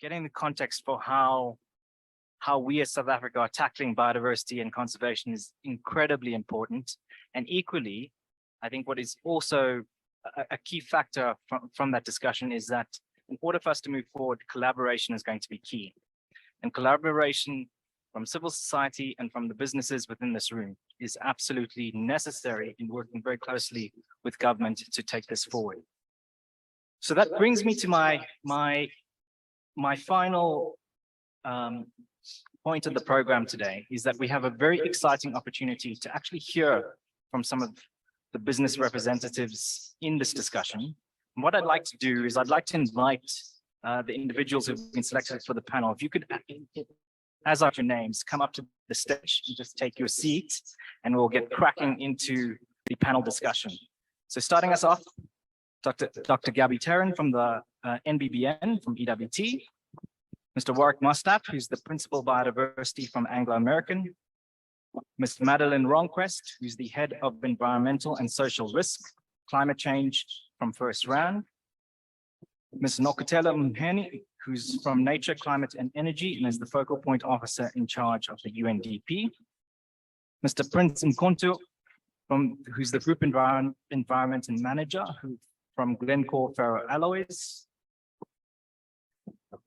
getting the context for how we as South Africa are tackling biodiversity and conservation is incredibly important. And equally, I think what is also a key factor from that discussion is that in order for us to move forward, collaboration is going to be key. And collaboration from civil society and from the businesses within this room is absolutely necessary in working very closely with government to take this forward. So that brings me to my final point of the program today, is that we have a very exciting opportunity to actually hear from some of the business representatives in this discussion. And what I'd like to do is I'd like to invite the individuals who've been selected for the panel. If you could, as are your names, come up to the stage and just take your seat, and we'll get cracking into the panel discussion. So starting us off, Dr. Gabi Teren from the NBBN from EWT, Mr. Warwick Mostert, who's the Principal Biodiversity from Anglo American, Ms. Madeleine Ronquest, who's the Head of Environmental and Social Risk, Climate Change from First Round, Ms. Nokuthula Mhene, who's from Nature, Climate and Energy and is the focal point officer in charge of the UNDP, Mr. Prince Mkhonto, who's the Group Environment and Manager from Glencore Ferroalloys,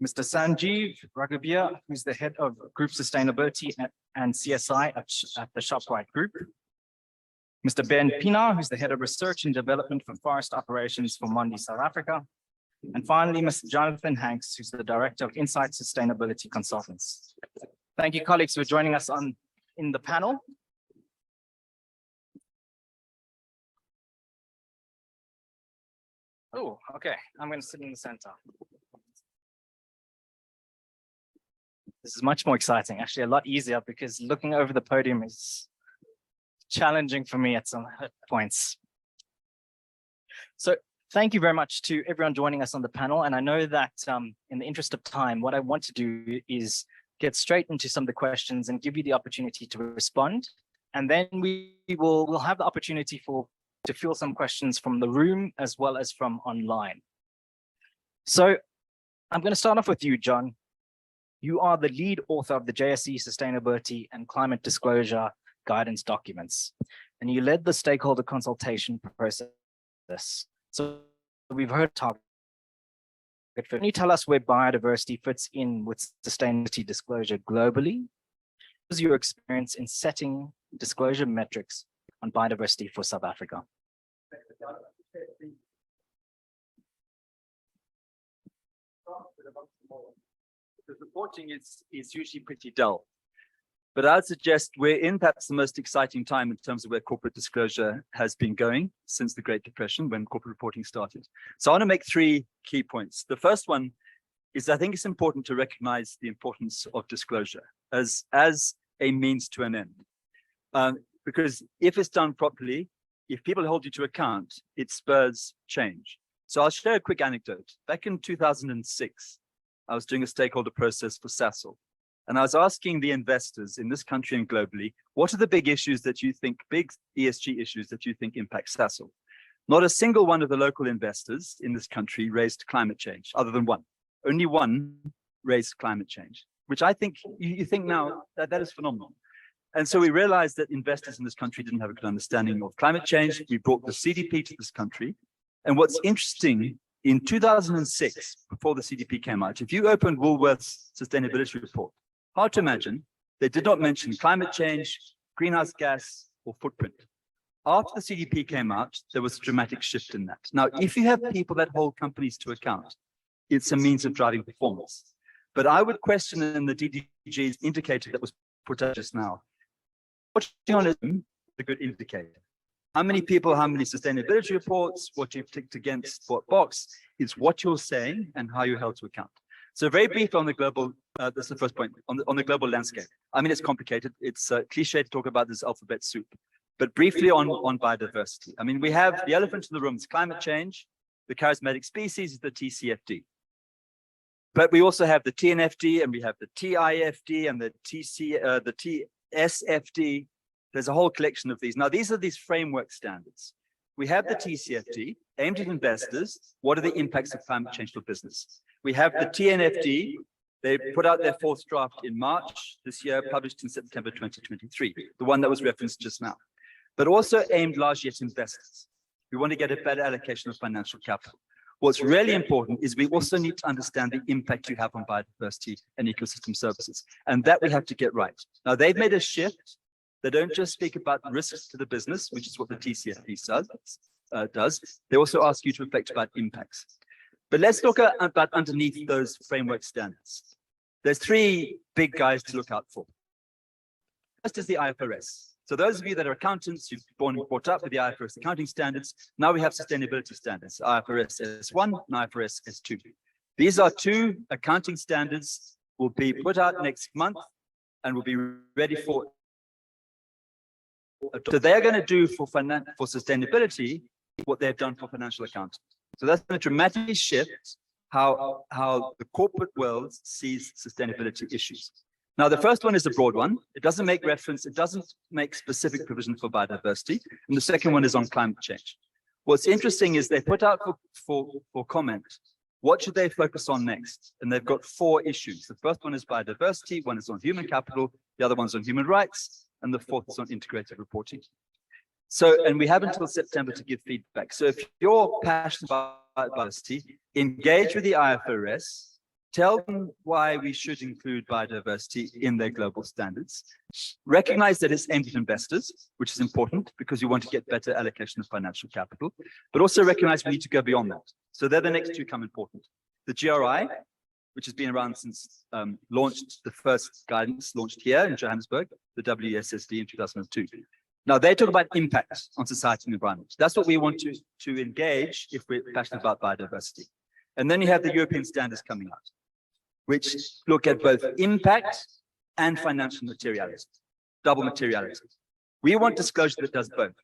Mr. Sanjeev Raghubir, who's the Head of Group Sustainability and CSI at the Shoprite Group, Mr. Ben Pienaar, who's the Head of Research and Development for Forest Operations for Mondi, South Africa, and finally, Mr. Jonathon, who's the Director of Incite Sustainability Consultants. Thank you, colleagues, for joining us in the panel. Oh, okay, I'm going to sit in the center. This is much more exciting, actually a lot easier, because looking over the podium is challenging for me at some points. So thank you very much to everyone joining us on the panel. And I know that in the interest of time, what I want to do is get straight into some of the questions and give you the opportunity to respond. And then we'll have the opportunity to field some questions from the room as well as from online. So I'm going to start off with you, John. You are the lead author of the JSE Sustainability and Climate Disclosure Guidance documents, and you led the stakeholder consultation process. So we've heard target. Can you tell us where biodiversity fits in with sustainability disclosure globally? What was your experience in setting disclosure metrics on biodiversity for South Africa? Because reporting is usually pretty dull. But I'd suggest we're in perhaps the most exciting time in terms of where corporate disclosure has been going since the Great Depression, when corporate reporting started. So I want to make three key points. The first one is I think it's important to recognize the importance of disclosure as a means to an end. Because if it's done properly, if people hold you to account, it spurs change. So I'll share a quick anecdote. Back in 2006, I was doing a stakeholder process for Sasol. And I was asking the investors in this country and globally, what are the big issues that you think, big ESG issues that you think impact Sasol? Not a single one of the local investors in this country raised climate change, other than one. Only one raised climate change, which I think, you think now that is phenomenal. And so we realized that investors in this country didn't have a good understanding of climate change. We brought the CDP to this country. And what's interesting, in 2006, before the CDP came out, if you opened Woolworth's sustainability report, hard to imagine, they did not mention climate change, greenhouse gas, or footprint. After the CDP came out, there was a dramatic shift in that. Now, if you have people that hold companies to account, it's a means of driving performance. But I would question in the DDG's indicator that was put out just now, watching on it is a good indicator. How many people, how many sustainability reports, what you've ticked against what box, is what you're saying and how you're held to account. So very briefly on the global, that's the first point, on the global landscape. I mean, it's complicated. It's cliche to talk about this alphabet soup. But briefly on biodiversity. I mean, we have the elephant in the room is climate change. The charismatic species is the TCFD. But we also have the TNFD, and we have the TIFD, and the TSFD. There's a whole collection of these. Now, these are these framework standards. We have the TCFD, aimed at investors. What are the impacts of climate change for business? We have the TNFD. They put out their fourth draft in March this year, published in September 2023, the one that was referenced just now, but also aimed largely at investors. We want to get a better allocation of financial capital. What's really important is we also need to understand the impact you have on biodiversity and ecosystem services, and that we have to get right. Now, they've made a shift. They don't just speak about risks to the business, which is what the TCFD does. They also ask you to reflect about impacts. But let's talk about underneath those framework standards. There's three big guys to look out for. First is the IFRS. So those of you that are accountants, you've been brought up with the IFRS accounting standards. Now we have sustainability standards, IFRS S1 and IFRS S2. These are two accounting standards, will be put out next month and will be ready for. So they're going to do for sustainability what they've done for financial accounting. So that's going to dramatically shift how the corporate world sees sustainability issues. Now, the first one is a broad one. It doesn't make reference, it doesn't make specific provision for biodiversity. And the second one is on climate change. What's interesting is they put out for comment, what should they focus on next? And they've got 4 issues. The first one is biodiversity, one is on human capital, the other one's on human rights, and the fourth is on integrated reporting. So, and we have until September to give feedback. So if you're passionate about biodiversity, engage with the IFRS, tell them why we should include biodiversity in their global standards. Recognize that it's aimed at investors, which is important because you want to get better allocation of financial capital, but also recognize we need to go beyond that. So they're the next two come important. The GRI, which has been around since launched, the first guidance launched here in Johannesburg, the WSSD in 2002. Now they talk about impact on society and environment. That's what we want to engage if we're passionate about biodiversity. And then you have the European standards coming out, which look at both impact and financial materiality, double materiality. We want disclosure that does both.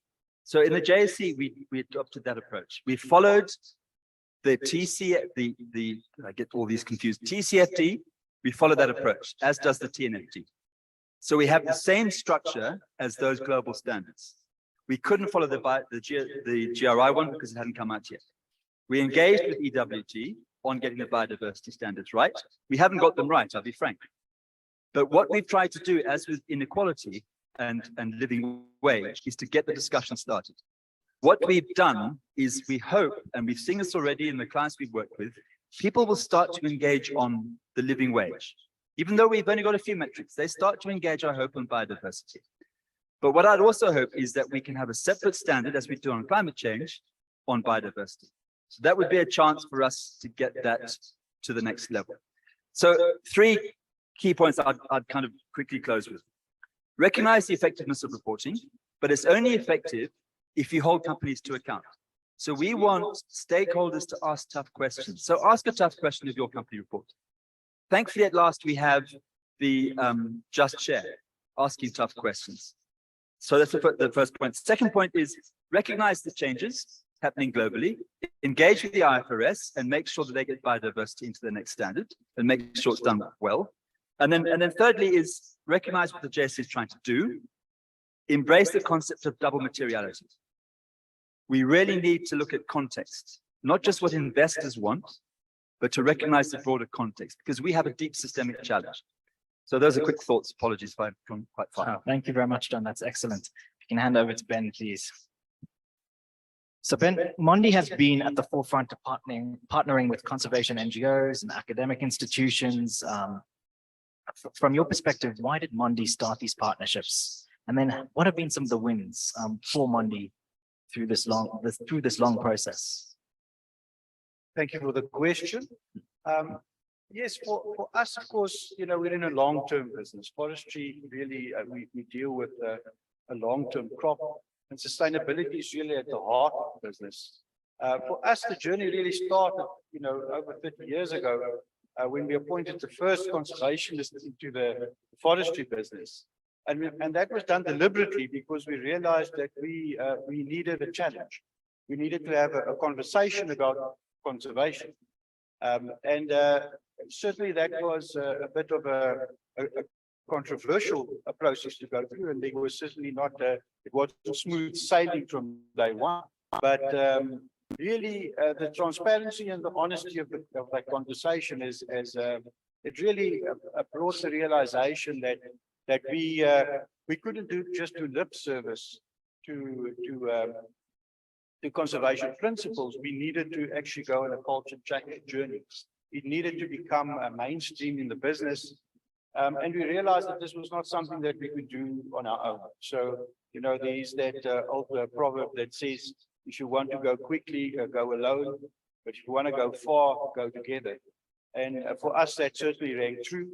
So in the JSC, we adopted that approach. We followed the I get all these confused, TCFD, we follow that approach, as does the TNFD. So we have the same structure as those global standards. We couldn't follow the GRI one because it hadn't come out yet. We engaged with EWG on getting the biodiversity standards right. We haven't got them right, I'll be frank. But what we've tried to do, as with inequality and living wage, is to get the discussion started. What we've done is we hope, and we've seen this already in the clients we've worked with, people will start to engage on the living wage. Even though we've only got a few metrics, they start to engage, I hope, on biodiversity. But what I'd also hope is that we can have a separate standard, as we do on climate change, on biodiversity. So that would be a chance for us to get that to the next level. So 3 key points I'd kind of quickly close with. Recognize the effectiveness of reporting, but it's only effective if you hold companies to account. So we want stakeholders to ask tough questions. So ask a tough question of your company report. Thankfully, at last, we have the Just Share, asking tough questions. So that's the first point. Second point is recognize the changes happening globally, engage with the IFRS and make sure that they get biodiversity into the next standard and make sure it's done well. And then thirdly is recognize what the JSC is trying to do, embrace the concept of double materiality. We really need to look at context, not just what investors want, but to recognize the broader context, because we have a deep systemic challenge. So those are quick thoughts. Apologies if I've gone quite far. Oh, thank you very much, John. That's excellent. You can hand over to Ben, please. So Ben, Mondi has been at the forefront of partnering with conservation NGOs and academic institutions. From your perspective, why did Mondi start these partnerships? And then what have been some of the wins for Mondi through this long process? Thank you for the question. Yes, for us, of course, you know, we're in a long-term business. Forestry, really, we deal with a long-term crop, and sustainability is really at the heart of the business. For us, the journey really started, you know, over 30 years ago, when we appointed the first conservationist into the forestry business. And that was done deliberately because we realized that we needed a challenge. We needed to have a conversation about conservation. Certainly that was a bit of a controversial process to go through, and there was certainly not it wasn't smooth sailing from day one. But really, the transparency and the honesty of that conversation is it really brought the realization that we couldn't just do lip service to conservation principles. We needed to actually go on a culture change journey. It needed to become mainstream in the business. And we realized that this was not something that we could do on our own. So, you know, there's that old proverb that says, if you want to go quickly, go alone. But if you want to go far, go together. And for us, that certainly rang true.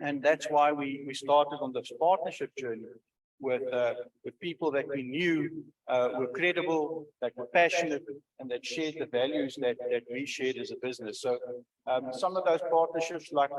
And that's why we started on this partnership journey with people that we knew were credible, that were passionate, and that shared the values that we shared as a business. So some of those partnerships, like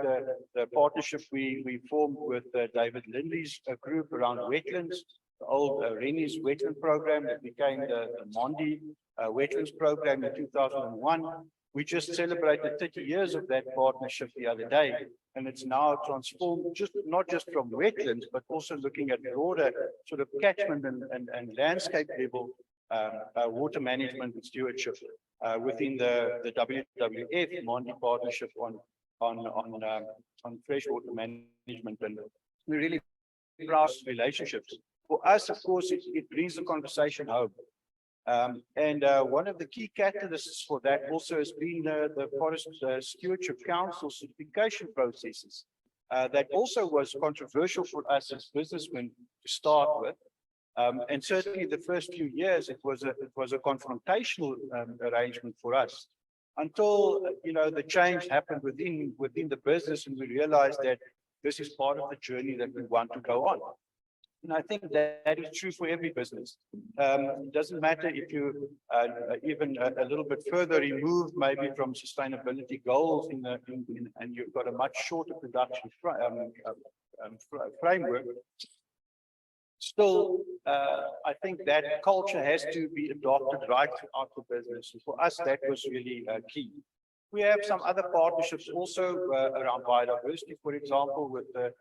the partnership we formed with David Lindley's group around wetlands, the old Rennie's wetland program that became the Mondi wetlands program in 2001. We just celebrated 30 years of that partnership the other day, and it's now transformed not just from wetlands, but also looking at broader sort of catchment and landscape level water management and stewardship within the WWF Mondi partnership on freshwater management, and we really proud relationships. For us, of course, it brings the conversation home. And one of the key catalysts for that also has been the Forest Stewardship Council certification processes. That also was controversial for us as businessmen to start with. And certainly the first few years, it was a confrontational arrangement for us, until the change happened within the business, and we realized that this is part of the journey that we want to go on. And I think that is true for every business. It doesn't matter if you even a little bit further removed, maybe from sustainability goals and you've got a much shorter production framework. Still, I think that culture has to be adopted right throughout the business. And for us, that was really key. We have some other partnerships also around biodiversity, for example, with the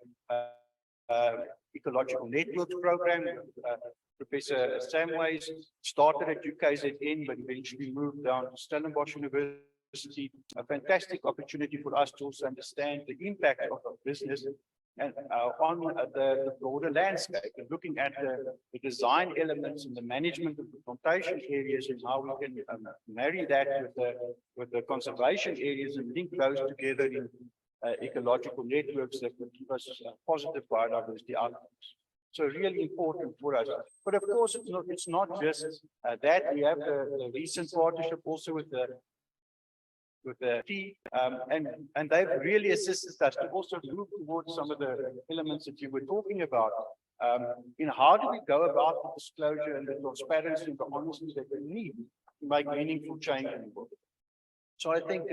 Ecological Networks program. Professor Samways started at UKZN, but eventually moved down to Stellenbosch University. A fantastic opportunity for us to also understand the impact of our business and on the broader landscape, and looking at the design elements and the management of the plantation areas, and how we can marry that with the conservation areas and link those together in ecological networks that would give us positive biodiversity outcomes. So really important for us. But of course, it's not just that. We have the recent partnership also with the T, and they've really assisted us to also move towards some of the elements that you were talking about. How do we go about the disclosure and the transparency and the honesty that we need to make meaningful change in the world? So I think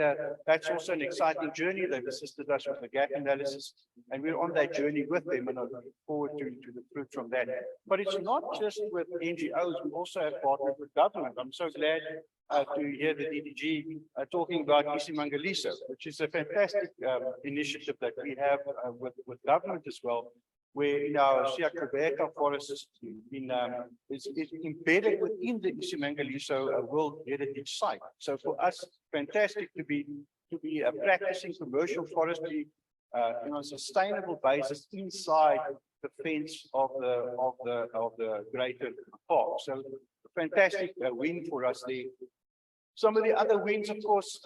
that's also an exciting journey. They've assisted us with the gap analysis, and we're on that journey with them, and I look forward to the fruit from that. But it's not just with NGOs, we also have partnered with government. I'm so glad to hear the DDG talking about Isimangaliso, which is a fantastic initiative that we have with government as well, where in our Siakobeka forest is embedded within the Isimangaliso World Heritage Site. So for us, fantastic to be practicing commercial forestry on a sustainable basis inside the fence of the greater park. So a fantastic win for us there. Some of the other wins, of course,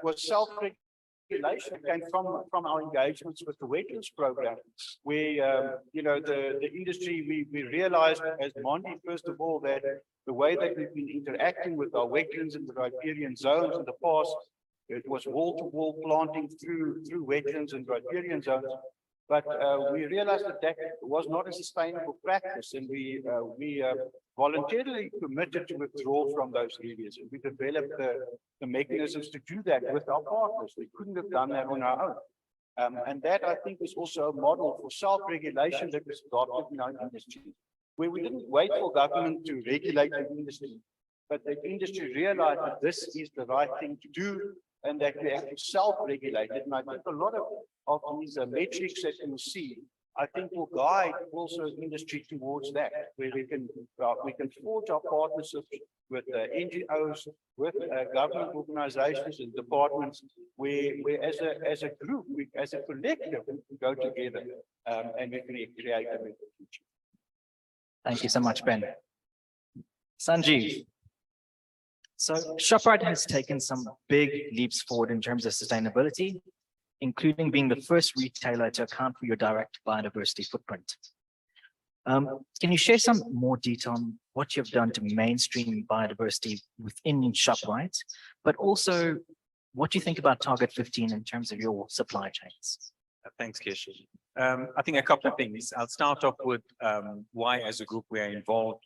was self-regulation. Came from our engagements with the wetlands program, where the industry, we realized as Mondi, first of all, that the way that we've been interacting with our wetlands in the riparian zones in the past, it was wall-to-wall planting through wetlands and riparian zones. But we realized that was not a sustainable practice, and we voluntarily committed to withdraw from those areas. And we developed the mechanisms to do that with our partners. We couldn't have done that on our own. And that, I think, is also a model for self-regulation that was adopted in our industry, where we didn't wait for government to regulate the industry, but the industry realized that this is the right thing to do, and that we actually self-regulated. And I think a lot of these metrics that you see I think will guide also industry towards that, where we can forge our partnerships with NGOs, with government organizations and departments, where as a group, as a collective, we go together and we can create a better future. Thank you so much, Ben. Sanjeev. So Shoprite has taken some big leaps forward in terms of sustainability, including being the first retailer to account for your direct biodiversity footprint. Can you share some more detail on what you've done to mainstream biodiversity within Shoprite, but also what you think about Target 15 in terms of your supply chains? Thanks, Kish. I think a couple of things. I'll start off with why, as a group, we are involved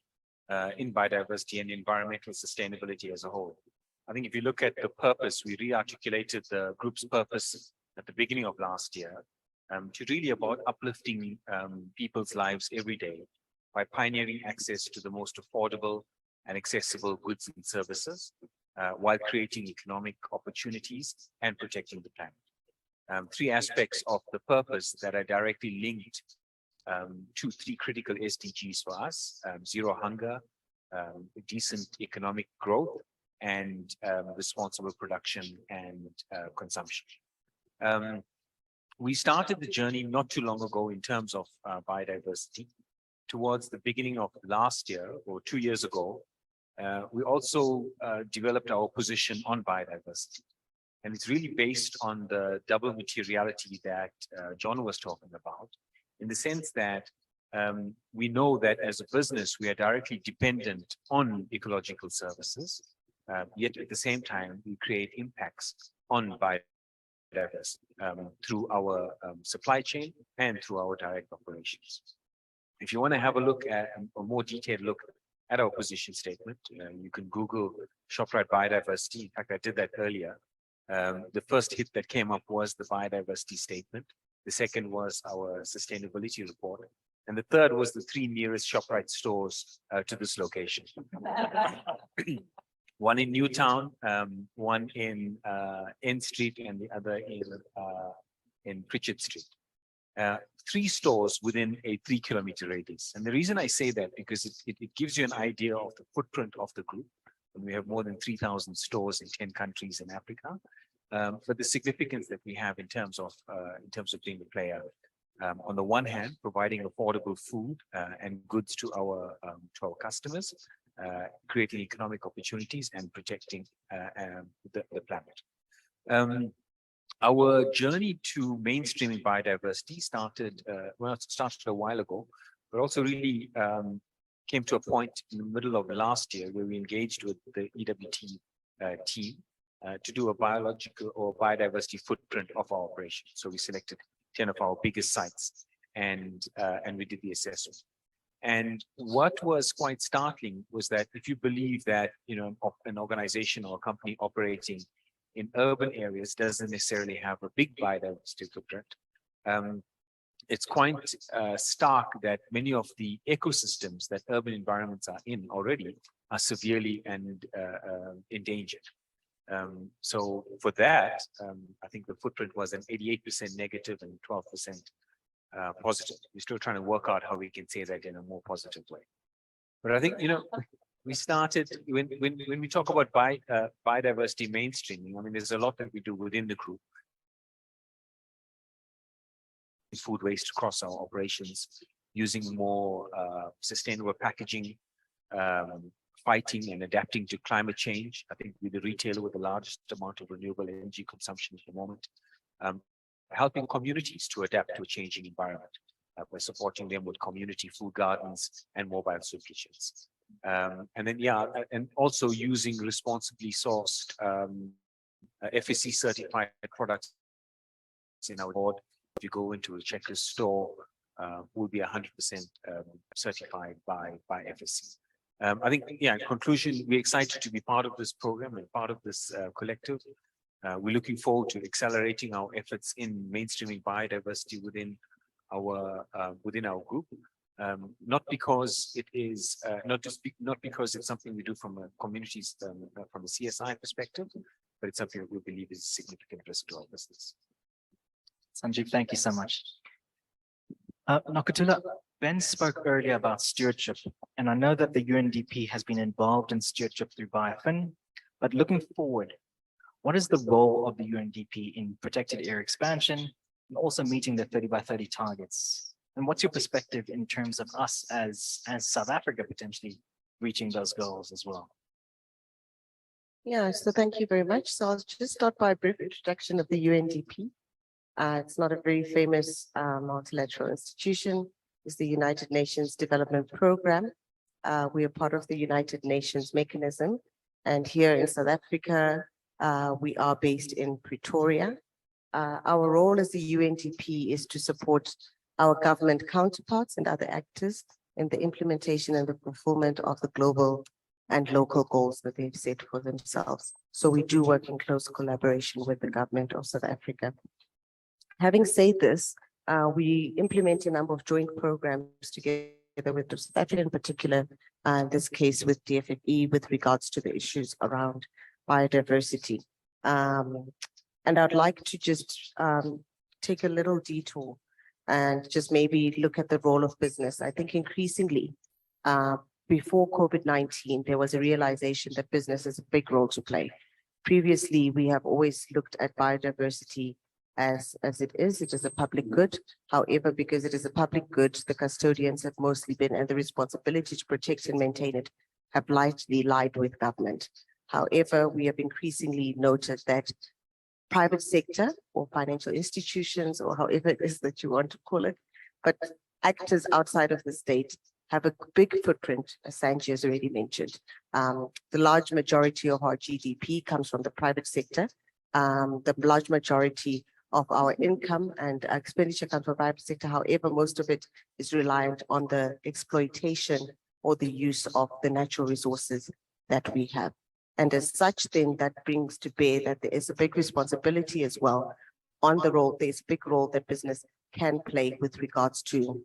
in biodiversity and environmental sustainability as a whole. I think if you look at the purpose, we re-articulated the group's purpose at the beginning of last year to really about uplifting people's lives every day by pioneering access to the most affordable and accessible goods and services while creating economic opportunities and protecting the planet. Three aspects of the purpose that are directly linked to three critical SDGs for us: zero hunger, decent economic growth, and responsible production and consumption. We started the journey not too long ago in terms of biodiversity. Towards the beginning of last year or 2 years ago, we also developed our position on biodiversity. And it's really based on the double materiality that John was talking about, in the sense that we know that as a business, we are directly dependent on ecological services, yet at the same time, we create impacts on biodiversity through our supply chain and through our direct operations. If you want to have a look at a more detailed look at our position statement, you can Google Shoprite Biodiversity. In fact, I did that earlier. The first hit that came up was the biodiversity statement. The second was our sustainability report. And the third was the 3 nearest Shoprite stores to this location. One in Newtown, one in N Street, and the other in Pritchard Street. 3 stores within a 3-kilometer radius. And the reason I say that, because it gives you an idea of the footprint of the group. And we have more than 3,000 stores in 10 countries in Africa. But the significance that we have in terms of being a player, on the one hand, providing affordable food and goods to our customers, creating economic opportunities and protecting the planet. Our journey to mainstreaming biodiversity started a while ago, but also really came to a point in the middle of last year where we engaged with the EWT team to do a biological or biodiversity footprint of our operation. So we selected 10 of our biggest sites and we did the assessment. And what was quite startling was that if you believe that, you know, an organization or a company operating in urban areas doesn't necessarily have a big biodiversity footprint, it's quite stark that many of the ecosystems that urban environments are in already are severely and endangered. So for that, I think the footprint was an 88% negative and 12% positive. We're still trying to work out how we can say that in a more positive way. But I think, you know, we started when we talk about biodiversity mainstreaming. I mean, there's a lot that we do within the group. Food waste across our operations, using more sustainable packaging, fighting and adapting to climate change. I think we're the retailer with the largest amount of renewable energy consumption at the moment. Helping communities to adapt to a changing environment by supporting them with community food gardens and mobile soup kitchens. And then, and also using responsibly sourced FSC certified products in our board. If you go into a Checkers store, will be 100% certified by FSC. I think, in conclusion, we're excited to be part of this program and part of this collective. We're looking forward to accelerating our efforts in mainstreaming biodiversity within our group. Not because it is not because it's something we do from a communities from a CSI perspective, but it's something that we believe is a significant risk to our business. Sanjeev, thank you so much. Nokuthula, Ben spoke earlier about stewardship, and I know that the UNDP has been involved in stewardship through BioFin, but looking forward, what is the role of the UNDP in protected area expansion and also meeting the 30 by 30 targets? And what's your perspective in terms of us as South Africa potentially reaching those goals as well? Yeah, so thank you very much. So I'll just start by a brief introduction of the UNDP. It's not a very famous multilateral institution. It's the United Nations Development Program. We are part of the United Nations mechanism. And here in South Africa, we are based in Pretoria. Our role as the UNDP is to support our government counterparts and other actors in the implementation and the fulfillment of the global and local goals that they've set for themselves. So we do work in close collaboration with the government of South Africa. Having said this, we implement a number of joint programs together with South Africa in particular, in this case with DFFE with regards to the issues around biodiversity. And I'd like to just take a little detour and just maybe look at the role of business. I think increasingly, before COVID-19, there was a realization that business has a big role to play. Previously, we have always looked at biodiversity as it is a public good. However, because it is a public good, the custodians have mostly been, and the responsibility to protect and maintain it have largely lied with government. However, we have increasingly noted that private sector or financial institutions, or however it is that you want to call it, but actors outside of the state have a big footprint, as Sanjeev has already mentioned. The large majority of our GDP comes from the private sector. The large majority of our income and expenditure comes from the private sector. However, most of it is reliant on the exploitation or the use of the natural resources that we have. And as such, then that brings to bear that there is a big responsibility as well on the role. There's a big role that business can play with regards to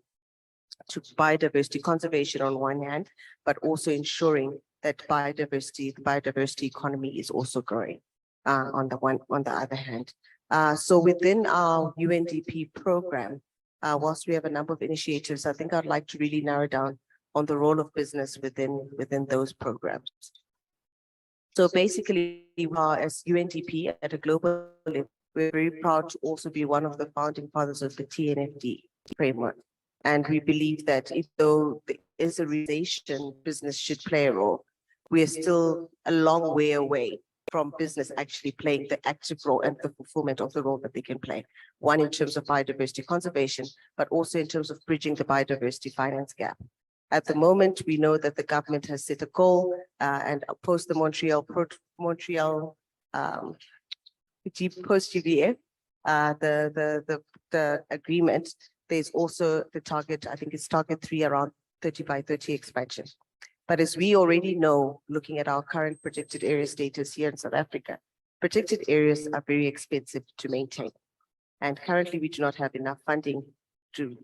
biodiversity conservation on one hand, but also ensuring that the biodiversity economy is also growing on the other hand. So within our UNDP program, whilst we have a number of initiatives, I think I'd like to really narrow down on the role of business within those programs. So basically, we are, as UNDP at a global level, we're very proud to also be one of the founding fathers of the TNFD framework. And we believe that if though there is a realization business should play a role, we are still a long way away from business actually playing the active role and the fulfillment of the role that they can play. One, in terms of biodiversity conservation, but also in terms of bridging the biodiversity finance gap. At the moment, we know that the government has set a goal and post the Montreal post GVF, the agreement, there's also the target, I think it's target 3 around 30 by 30 expansion. But as we already know, looking at our current protected area status here in South Africa, protected areas are very expensive to maintain. And currently we do not have enough funding to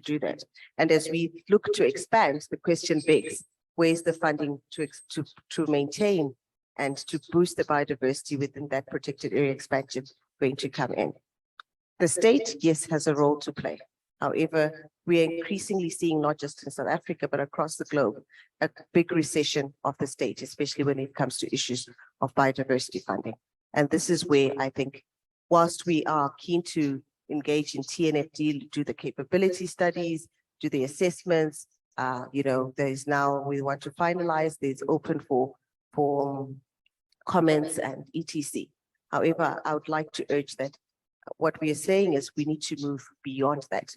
do that. And as we look to expand, the question begs, where's the funding to maintain and to boost the biodiversity within that protected area expansion going to come in? The state, yes, has a role to play. However, we are increasingly seeing, not just in South Africa, but across the globe, a big recession of the state, especially when it comes to issues of biodiversity funding. And this is where I think, whilst we are keen to engage in TNFD, do the capability studies, do the assessments, there's now, we want to finalize, there's open for comments and etc. However, I would like to urge that what we are saying is we need to move beyond that.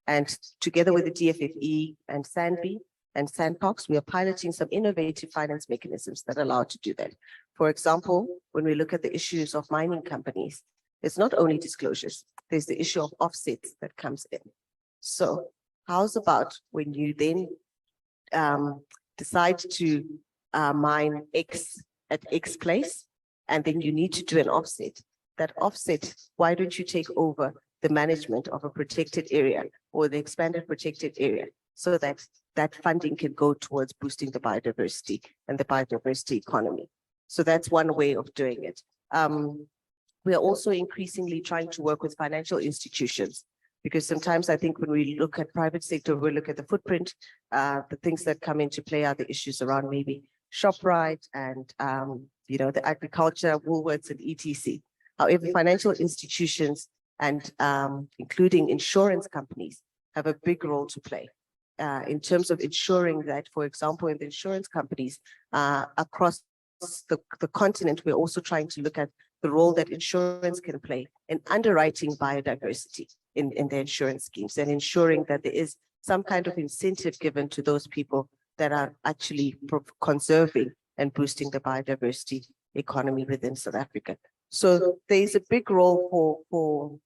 And together with the DFFE and SANBI and Sandbox, we are piloting some innovative finance mechanisms that allow to do that. For example, when we look at the issues of mining companies, it's not only disclosures, there's the issue of offsets that comes in. So how's about when you then decide to mine X at X place, and then you need to do an offset? That offset, why don't you take over the management of a protected area or the expanded protected area so that that funding can go towards boosting the biodiversity and the biodiversity economy? So that's one way of doing it. We are also increasingly trying to work with financial institutions Because sometimes I think when we look at private sector, we look at the footprint, the things that come into play are the issues around maybe Shoprite and, the agriculture, Woolworths and etc. However, financial institutions and including insurance companies have a big role to play in terms of ensuring that, for example, in the insurance companies across the continent, we're also trying to look at the role that insurance can play in underwriting biodiversity in the insurance schemes and ensuring that there is some kind of incentive given to those people that are actually conserving and boosting the biodiversity economy within South Africa. So there's a big role for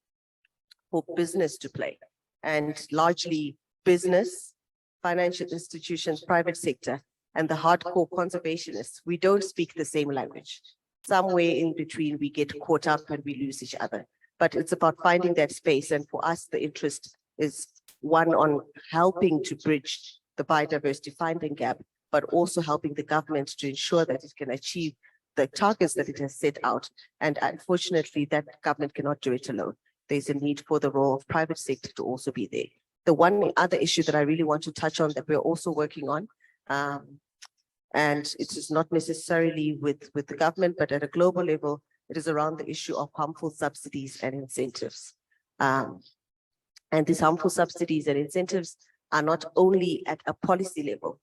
business to play, and largely business, financial institutions, private sector, and the hardcore conservationists, we don't speak the same language. Somewhere in between, we get caught up and we lose each other. But it's about finding that space. And for us, the interest is one on helping to bridge the biodiversity finding gap, but also helping the government to ensure that it can achieve the targets that it has set out. And unfortunately, that government cannot do it alone. There's a need for the role of private sector to also be there. The one other issue that I really want to touch on that we're also working on, and it is not necessarily with the government, but at a global level, it is around the issue of harmful subsidies and incentives. And these harmful subsidies and incentives are not only at a policy level.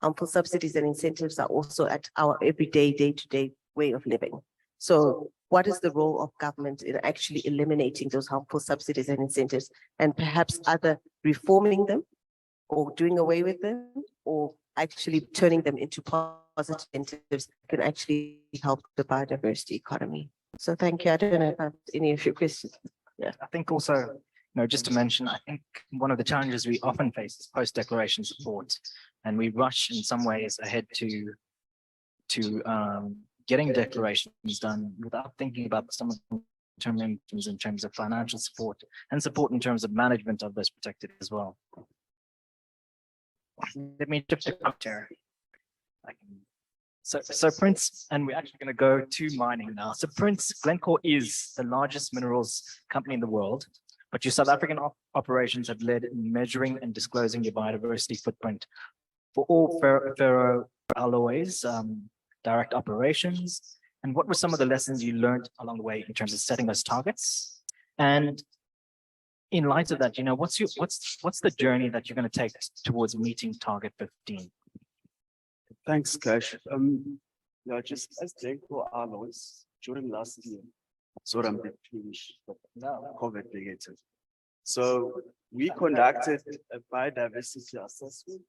Harmful subsidies and incentives are also at our everyday, day-to-day way of living. So what is the role of government in actually eliminating those harmful subsidies and incentives, and perhaps either reforming them or doing away with them, or actually turning them into positive incentives can actually help the biodiversity economy. So thank you. I don't know if I have any of your questions. Yeah, I think also, just to mention, I think one of the challenges we often face is post-declaration support, and we rush in some ways ahead to getting declarations done without thinking about some of the term in terms of financial support and support in terms of management of those protected as well. Let me shift the Teren. So Prince, and we're actually going to go to mining now. So Prince, Glencore is the largest minerals company in the world, but your South African operations have led in measuring and disclosing your biodiversity footprint for all ferroalloys, direct operations. And what were some of the lessons you learned along the way in terms of setting those targets? And in light of that, what's the journey that you're going to take towards meeting target 15? Thanks, Cash. Just as Glencore alloys during last year, I'm finished, but now COVID negative. So we conducted a biodiversity assessment,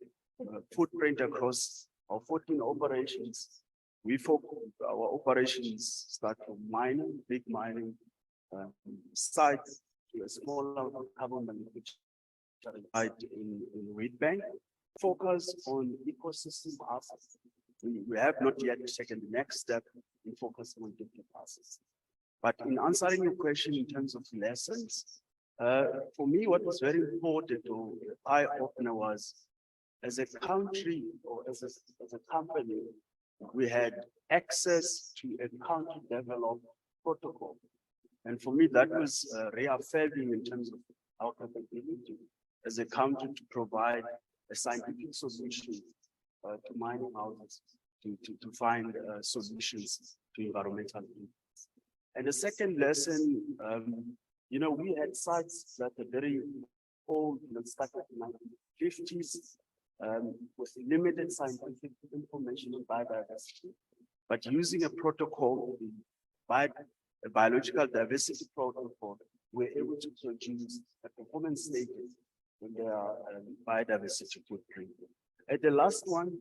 footprint across our 14 operations. We focus our operations start from mining, big mining sites to a smaller carbon which in Wheatbank. Focus on ecosystem assets. We have not yet taken the next step in focusing on different assets. But in answering your question in terms of lessons, for me, what was very important or eye-opener was, as a country or as a company, we had access to a country-developed protocol. And for me, that was reaffirming in terms of our capability as a country to provide a scientific solution to mining houses, to find solutions to environmental needs. And the second lesson, we had sites that are very old, started in the 1950s, with limited scientific information on biodiversity, but using a protocol, a biological diversity protocol, we're able to produce a performance statement in their biodiversity footprint. And the last one,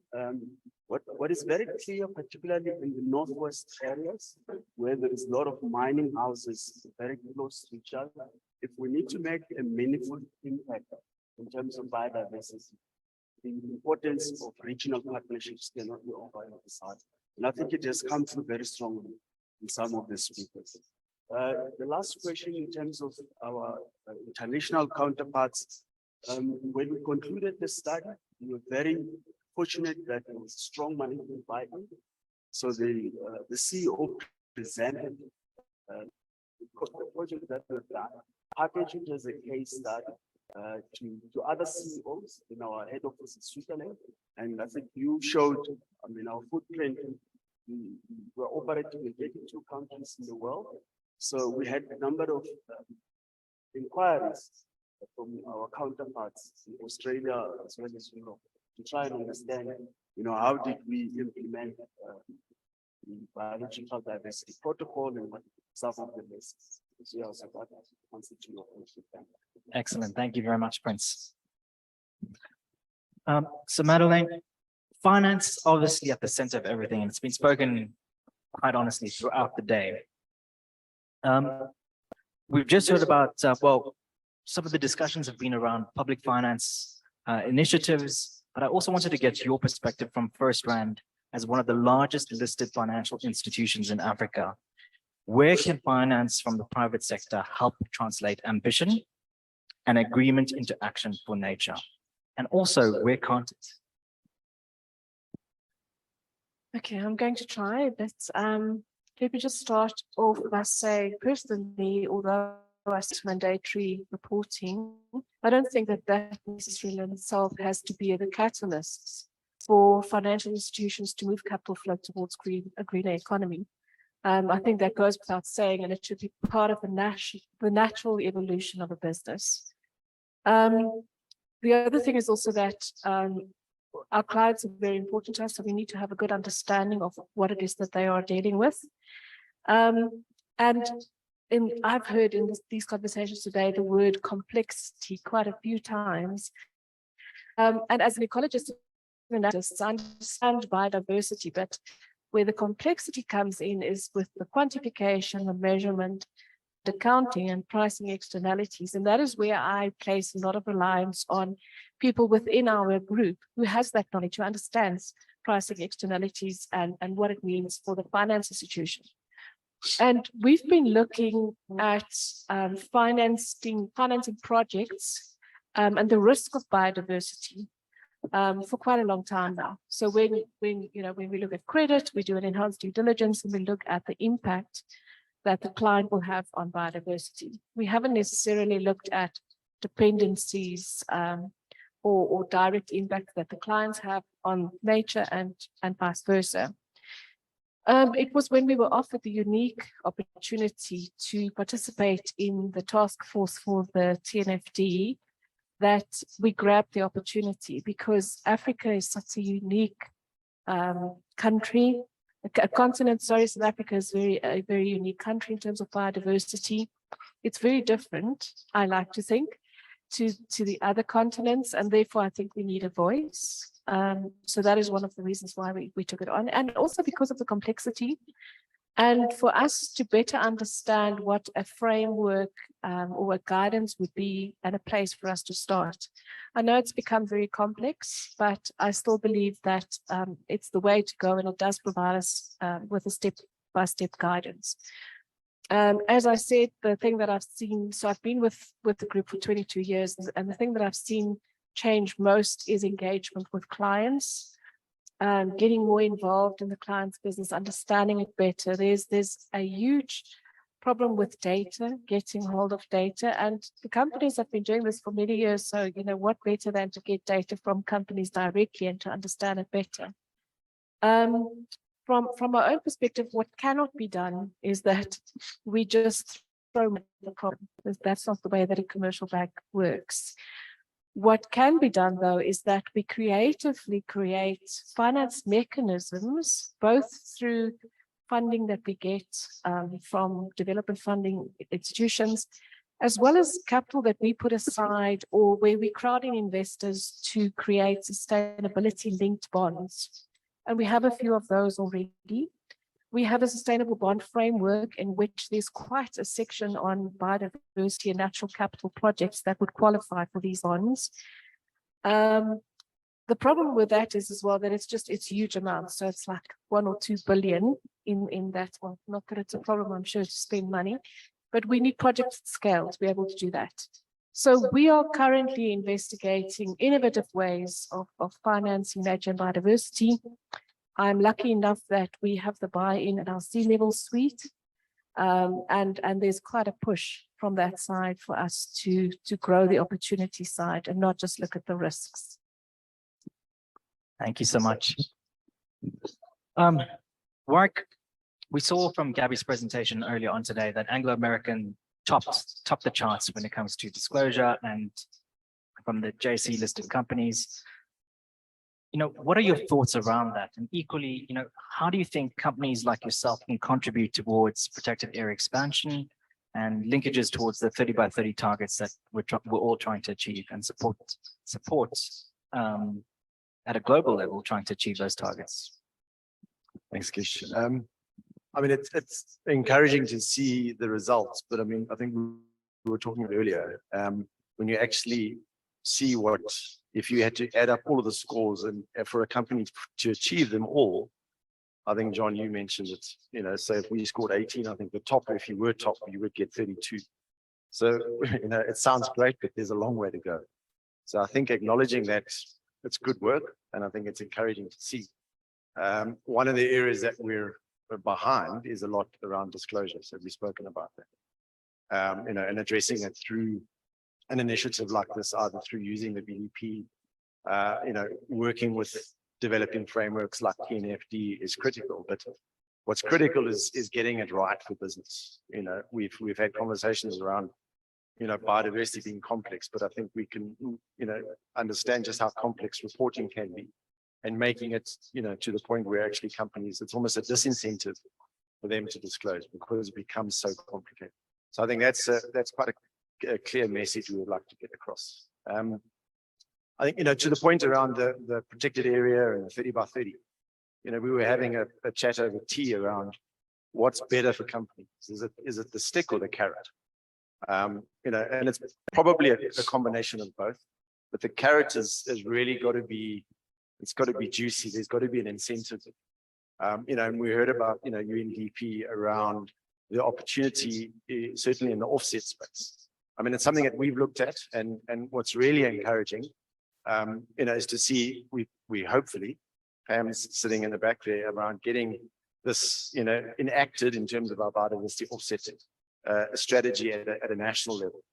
what is very clear, particularly in the northwest areas, where there is a lot of mining houses very close to each other, if we need to make a meaningful impact in terms of biodiversity, the importance of regional partnerships cannot be overemphasized. And I think it has come through very strongly in some of the speakers. The last question in terms of our international counterparts, when we concluded the study, we were very fortunate that there was strong management buy-in. So the CEO presented the project that we've done, packaging as a case study to other CEOs in our head office in Switzerland. And I think you showed, our footprint. We're operating in 32 countries in the world. So we had a number of inquiries from our counterparts in Australia as well as Europe to try and understand, how did we implement the biological diversity protocol and what some of the lessons. So yeah, so that answer to your question. Excellent. Thank you very much, Prince. So Madeleine, finance obviously at the center of everything, and it's been spoken quite honestly throughout the day. We've just heard about, some of the discussions have been around public finance initiatives, but I also wanted to get your perspective from FirstRand as one of the largest listed financial institutions in Africa. Where can finance from the private sector help translate ambition and agreement into action for nature? And also, where can't it? Okay, I'm going to try, but let me just start off by saying, personally, although I see mandatory reporting, I don't think that necessarily in itself has to be the catalyst for financial institutions to move capital flow towards a greener economy. I think that goes without saying, and it should be part of the natural evolution of a business. The other thing is also that our clients are very important to us, so we need to have a good understanding of what it is that they are dealing with. I've heard in these conversations today the word complexity quite a few times. And as an ecologist, I understand biodiversity, but where the complexity comes in is with the quantification, the measurement, the accounting and pricing externalities. And that is where I place a lot of reliance on people within our group who has that knowledge, who understands pricing externalities and what it means for the finance institution. And we've been looking at financing projects and the risk of biodiversity for quite a long time now. So when we look at credit, we do an enhanced due diligence and we look at the impact that the client will have on biodiversity. We haven't necessarily looked at dependencies or direct impact that the clients have on nature and vice versa. It was when we were offered the unique opportunity to participate in the task force for the TNFD that we grabbed the opportunity, because Africa is such a unique country, a continent. Sorry, South Africa is a very unique country in terms of biodiversity. It's very different, I like to think, to the other continents, and therefore I think we need a voice. So that is one of the reasons why we took it on, and also because of the complexity. And for us to better understand what a framework or a guidance would be and a place for us to start. I know it's become very complex, but I still believe that it's the way to go, and it does provide us with a step-by-step guidance. As I said, the thing that I've seen, so I've been with the group for 22 years, and the thing that I've seen change most is engagement with clients. Getting more involved in the client's business, understanding it better. There's a huge problem with data, getting hold of data, and the companies have been doing this for many years. So, what better than to get data from companies directly and to understand it better. From our own perspective, what cannot be done is that we just throw the problem. That's not the way that a commercial bank works. What can be done, though, is that we creatively create finance mechanisms, both through funding that we get from development funding institutions, as well as capital that we put aside or where we crowd in investors to create sustainability-linked bonds. And we have a few of those already. We have a sustainable bond framework in which there's quite a section on biodiversity and natural capital projects that would qualify for these bonds. The problem with that is as well that it's huge amounts. So it's like 1 or 2 billion in that one. Not that it's a problem, I'm sure, to spend money, but we need project scale to be able to do that. So we are currently investigating innovative ways of financing nature and biodiversity. I'm lucky enough that we have the buy-in at our C-level suite. And there's quite a push from that side for us to grow the opportunity side and not just look at the risks. Thank you so much. Warwick, we saw from Gabi's presentation earlier on today that Anglo-American topped the charts when it comes to disclosure and from the JSE listed companies. What are your thoughts around that? And equally, how do you think companies like yourself can contribute towards protected area expansion and linkages towards the 30 by 30 targets that we're all trying to achieve and support at a global level, trying to achieve those targets? Thanks, Kish. I mean, it's encouraging to see the results, but I mean, I think we were talking earlier, when you actually see if you had to add up all of the scores and for a company to achieve them all, I think, John, you mentioned it, say if we scored 18, I think the top, if you were top, you would get 32. So, it sounds great, but there's a long way to go. So I think acknowledging that it's good work, and I think it's encouraging to see. One of the areas that we're behind is a lot around disclosure. So we've spoken about that, and addressing it through an initiative like this, either through using the BDP, working with developing frameworks like PNFD is critical. But what's critical is getting it right for business. We've had conversations around, biodiversity being complex, but I think we can, understand just how complex reporting can be, and making it, to the point where actually companies, it's almost a disincentive for them to disclose because it becomes so complicated. So I think that's quite a clear message we would like to get across. I think, to the point around the protected area and the 30 by 30, we were having a chat over tea around what's better for companies. Is it the stick or the carrot? And it's probably a combination of both, but the carrot has really got to be, it's got to be juicy. There's got to be an incentive. And we heard about, UNDP around the opportunity, certainly in the offset space. I mean, it's something that we've looked at, and what's really encouraging, is to see we hopefully, Pam's sitting in the back there, around getting this, enacted in terms of our biodiversity offsetting strategy at a national level,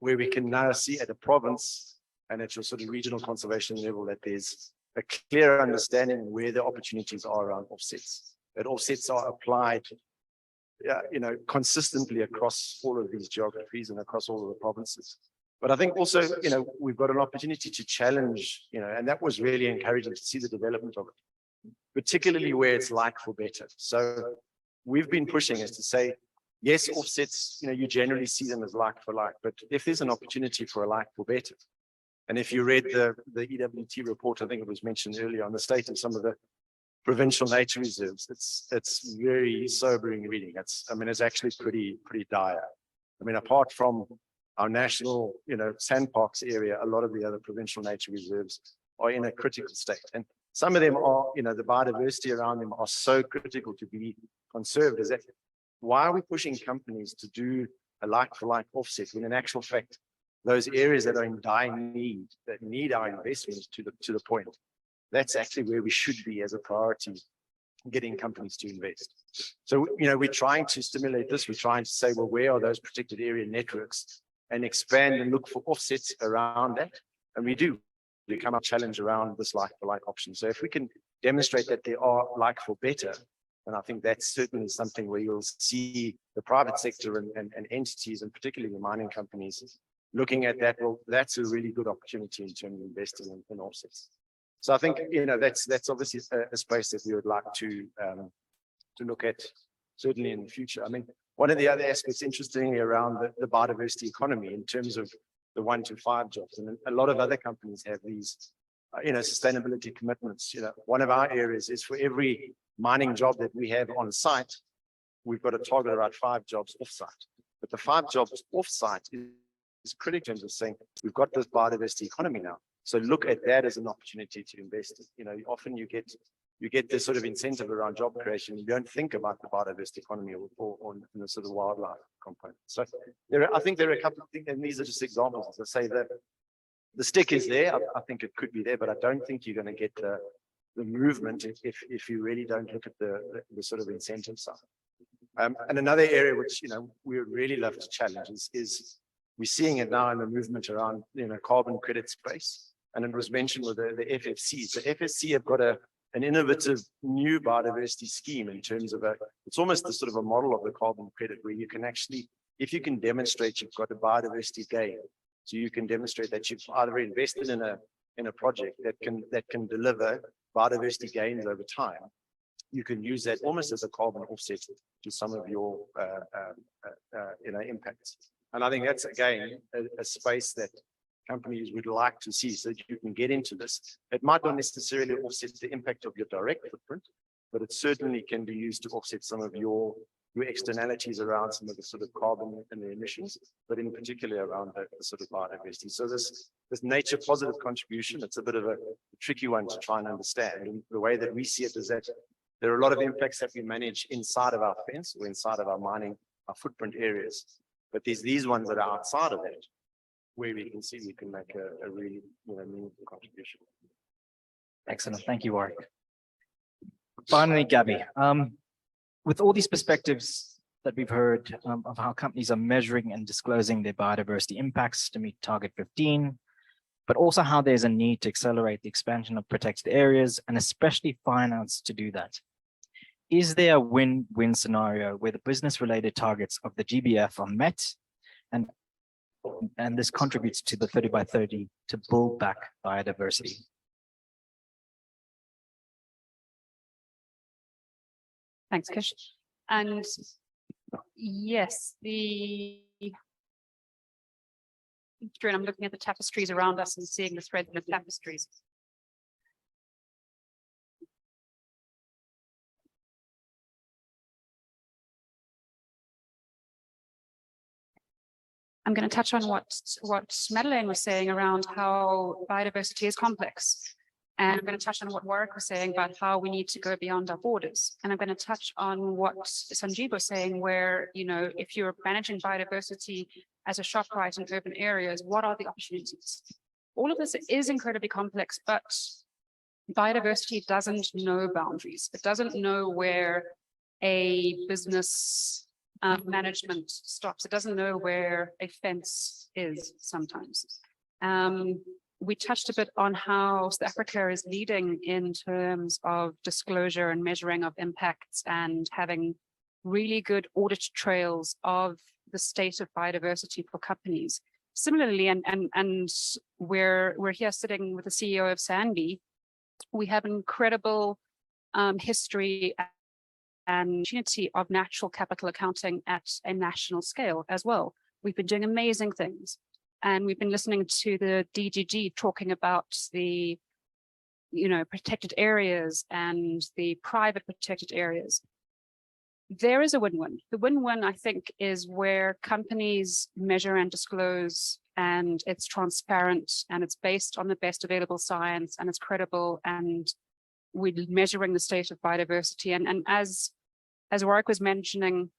where we can now see at a province and at your sort of regional conservation level that there's a clear understanding where the opportunities are around offsets. That offsets are applied, consistently across all of these geographies and across all of the provinces. But I think also, we've got an opportunity to challenge, and that was really encouraging to see the development of it, particularly where it's like for better. So we've been pushing us to say, yes, offsets, you generally see them as like for like, but if there's an opportunity for a like for better, and if you read the EWT report, I think it was mentioned earlier, on the state of some of the provincial nature reserves, it's very sobering reading. It's actually pretty dire. I mean, apart from our national, sandparks area, a lot of the other provincial nature reserves are in a critical state. And some of them are, the biodiversity around them are so critical to be conserved. Is that why are we pushing companies to do a like for like offset when in actual fact, those areas that are in dire need, that need our investments to the point, that's actually where we should be as a priority, getting companies to invest. So, we're trying to stimulate this. We're trying to say, well, where are those protected area networks, and expand and look for offsets around that. And we do become a challenge around this like for like option. So if we can demonstrate that there are like for better, then I think that's certainly something where you'll see the private sector and entities, and particularly the mining companies, looking at that. Well, that's a really good opportunity in terms of investing in offsets. So I think, that's obviously a space that we would like to look at, certainly in the future. I mean, one of the other aspects, interestingly, around the biodiversity economy in terms of the 1 to 5 jobs, and a lot of other companies have these, sustainability commitments. One of our areas is for every mining job that we have on site, we've got a target around 5 jobs off site. But the 5 jobs off site is critical in terms of saying we've got this biodiversity economy now. So look at that as an opportunity to invest in. Often you get this sort of incentive around job creation. You don't think about the biodiversity economy or the sort of wildlife component. So I think there are a couple of things, and these are just examples. As I say, the stick is there. I think it could be there, but I don't think you're going to get the movement if you really don't look at the sort of incentive side. And another area which, we would really love to challenge is we're seeing it now in the movement around, carbon credit space. And it was mentioned with the FFCs. The FSC have got an innovative new biodiversity scheme in terms of it's almost the sort of a model of the carbon credit where you can actually, if you can demonstrate you've got a biodiversity gain, so you can demonstrate that you've either invested in a project that can deliver biodiversity gains over time, you can use that almost as a carbon offset to some of your impacts. And I think that's again a space that companies would like to see so that you can get into this. It might not necessarily offset the impact of your direct footprint, but it certainly can be used to offset some of your externalities around some of the sort of carbon and the emissions, but in particular around the sort of biodiversity. So this nature positive contribution, it's a bit of a tricky one to try and understand. And the way that we see it is that there are a lot of impacts that we manage inside of our fence or inside of our mining, our footprint areas. But there's these ones that are outside of that, where we can see we can make a really meaningful contribution. Excellent. Thank you, Warwick. Finally, Gabi, with all these perspectives that we've heard of how companies are measuring and disclosing their biodiversity impacts to meet target 15, but also how there's a need to accelerate the expansion of protected areas and especially finance to do that. Is there a win-win scenario where the business-related targets of the GBF are met and this contributes to the 30 by 30 to build back biodiversity? Thanks, Kish. And yes, I'm looking at the tapestries around us and seeing the threads in the tapestries. I'm going to touch on what Madeleine was saying around how biodiversity is complex. And I'm going to touch on what Warwick was saying about how we need to go beyond our borders. And I'm going to touch on what Sanjeev was saying, where, if you're managing biodiversity as a Shoprite in urban areas, what are the opportunities? All of this is incredibly complex, but biodiversity doesn't know boundaries. It doesn't know where a business management stops. It doesn't know where a fence is sometimes. We touched a bit on how South Africa is leading in terms of disclosure and measuring of impacts and having really good audit trails of the state of biodiversity for companies. Similarly, and we're here sitting with the CEO of Sanjeev, we have an incredible history and opportunity of natural capital accounting at a national scale as well. We've been doing amazing things. And we've been listening to the DGG talking about the, protected areas and the private protected areas. There is a win-win. The win-win, I think, is where companies measure and disclose, and it's transparent, and it's based on the best available science, and it's credible, and we're measuring the state of biodiversity. And as Warwick was mentioning,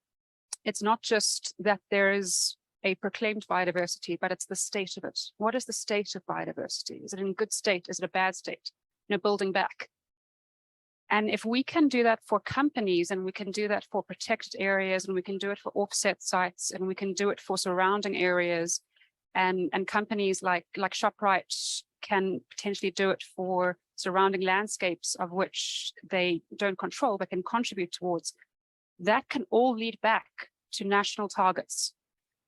it's not just that there is a proclaimed biodiversity, but it's the state of it. What is the state of biodiversity? Is it in a good state? Is it a bad state? Building back. And if we can do that for companies, and we can do that for protected areas, and we can do it for offset sites, and we can do it for surrounding areas, and companies like Shoprite can potentially do it for surrounding landscapes of which they don't control, but can contribute towards, that can all lead back to national targets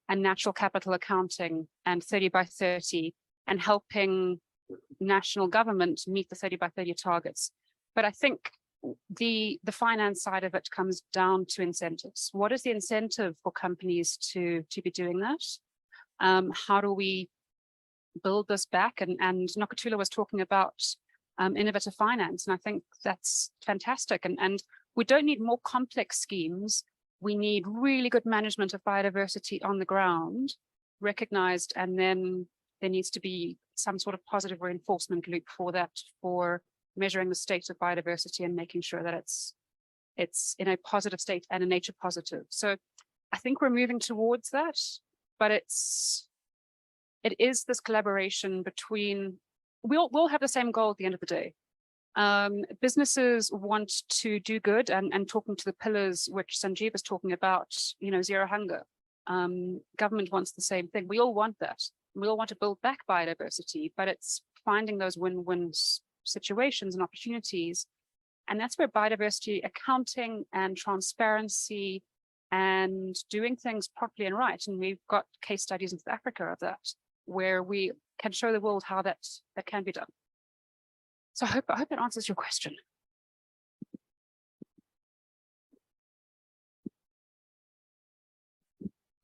and natural capital accounting and 30 by 30 and helping national government meet the 30 by 30 targets. But I think the finance side of it comes down to incentives. What is the incentive for companies to be doing that? How do we build this back? And Nokuthula was talking about innovative finance, and I think that's fantastic. And we don't need more complex schemes. We need really good management of biodiversity on the ground, recognized, and then there needs to be some sort of positive reinforcement loop for that, for measuring the state of biodiversity and making sure that it's in a positive state and a nature positive. So I think we're moving towards that, but it is this collaboration between, we'll have the same goal at the end of the day. Businesses want to do good and talking to the pillars which Sanjeev is talking about, zero hunger. Government wants the same thing. We all want that. We all want to build back biodiversity, but it's finding those win-win situations and opportunities. And that's where biodiversity accounting and transparency and doing things properly and right. And we've got case studies in South Africa of that, where we can show the world how that can be done. So I hope that answers your question.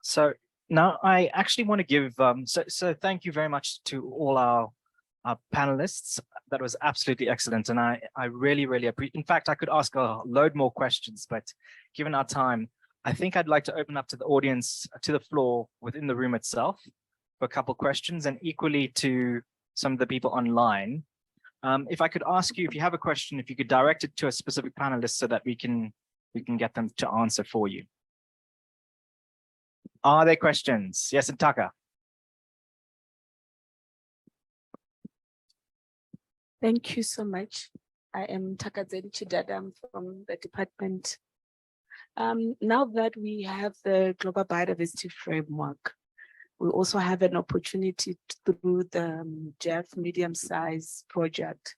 So now I actually want to give, so thank you very much to all our panelists. That was absolutely excellent. And I really, really appreciate, in fact, I could ask a load more questions, but given our time, I think I'd like to open up to the audience, to the floor within the room itself for a couple questions, and equally to some of the people online. If I could ask you, if you have a question, if you could direct it to a specific panelist so that we can get them to answer for you. Are there questions? Yes, and Taka. Thank you so much. I am Takazeli Chidadam from the department. Now that we have the Global Biodiversity Framework, we also have an opportunity through the Jeff medium-size project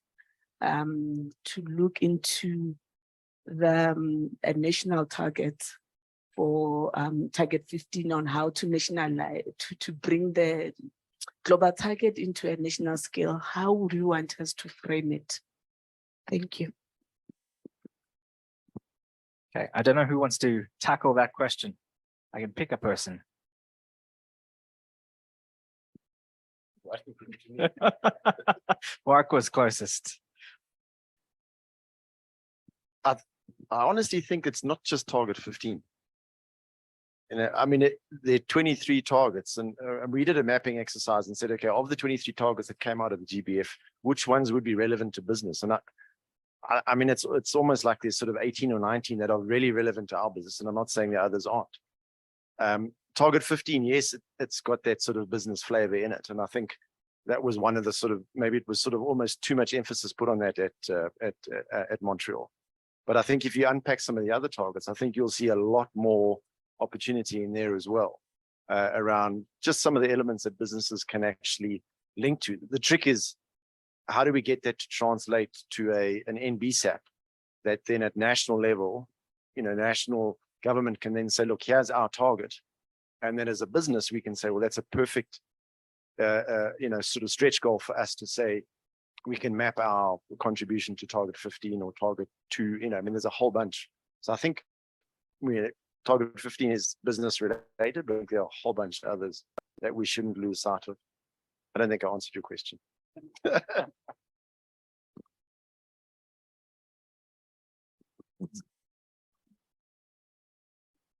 to look into the a national target for target 15 on how to nationalize, to bring the global target into a national scale. How would you want us to frame it? Thank you. Okay, I don't know who wants to tackle that question. I can pick a person. Warwick was closest. I honestly think it's not just target 15. I mean, there are 23 targets, and we did a mapping exercise and said, okay, of the 23 targets that came out of the GBF, which ones would be relevant to business? And I mean, it's almost like there's sort of 18 or 19 that are really relevant to our business, and I'm not saying the others aren't. Target 15, yes, it's got that sort of business flavor in it, and I think that was one of the sort of, maybe it was sort of almost too much emphasis put on that at Montreal. But I think if you unpack some of the other targets, I think you'll see a lot more opportunity in there as well, around just some of the elements that businesses can actually link to. The trick is, how do we get that to translate to an NBSAP that then at national level, national government can then say, look, here's our target. And then as a business, we can say, well, that's a perfect, sort of stretch goal for us to say, we can map our contribution to target 15 or target 2, I mean, there's a whole bunch. So I think target 15 is business related, but there are a whole bunch of others that we shouldn't lose sight of. I don't think I answered your question.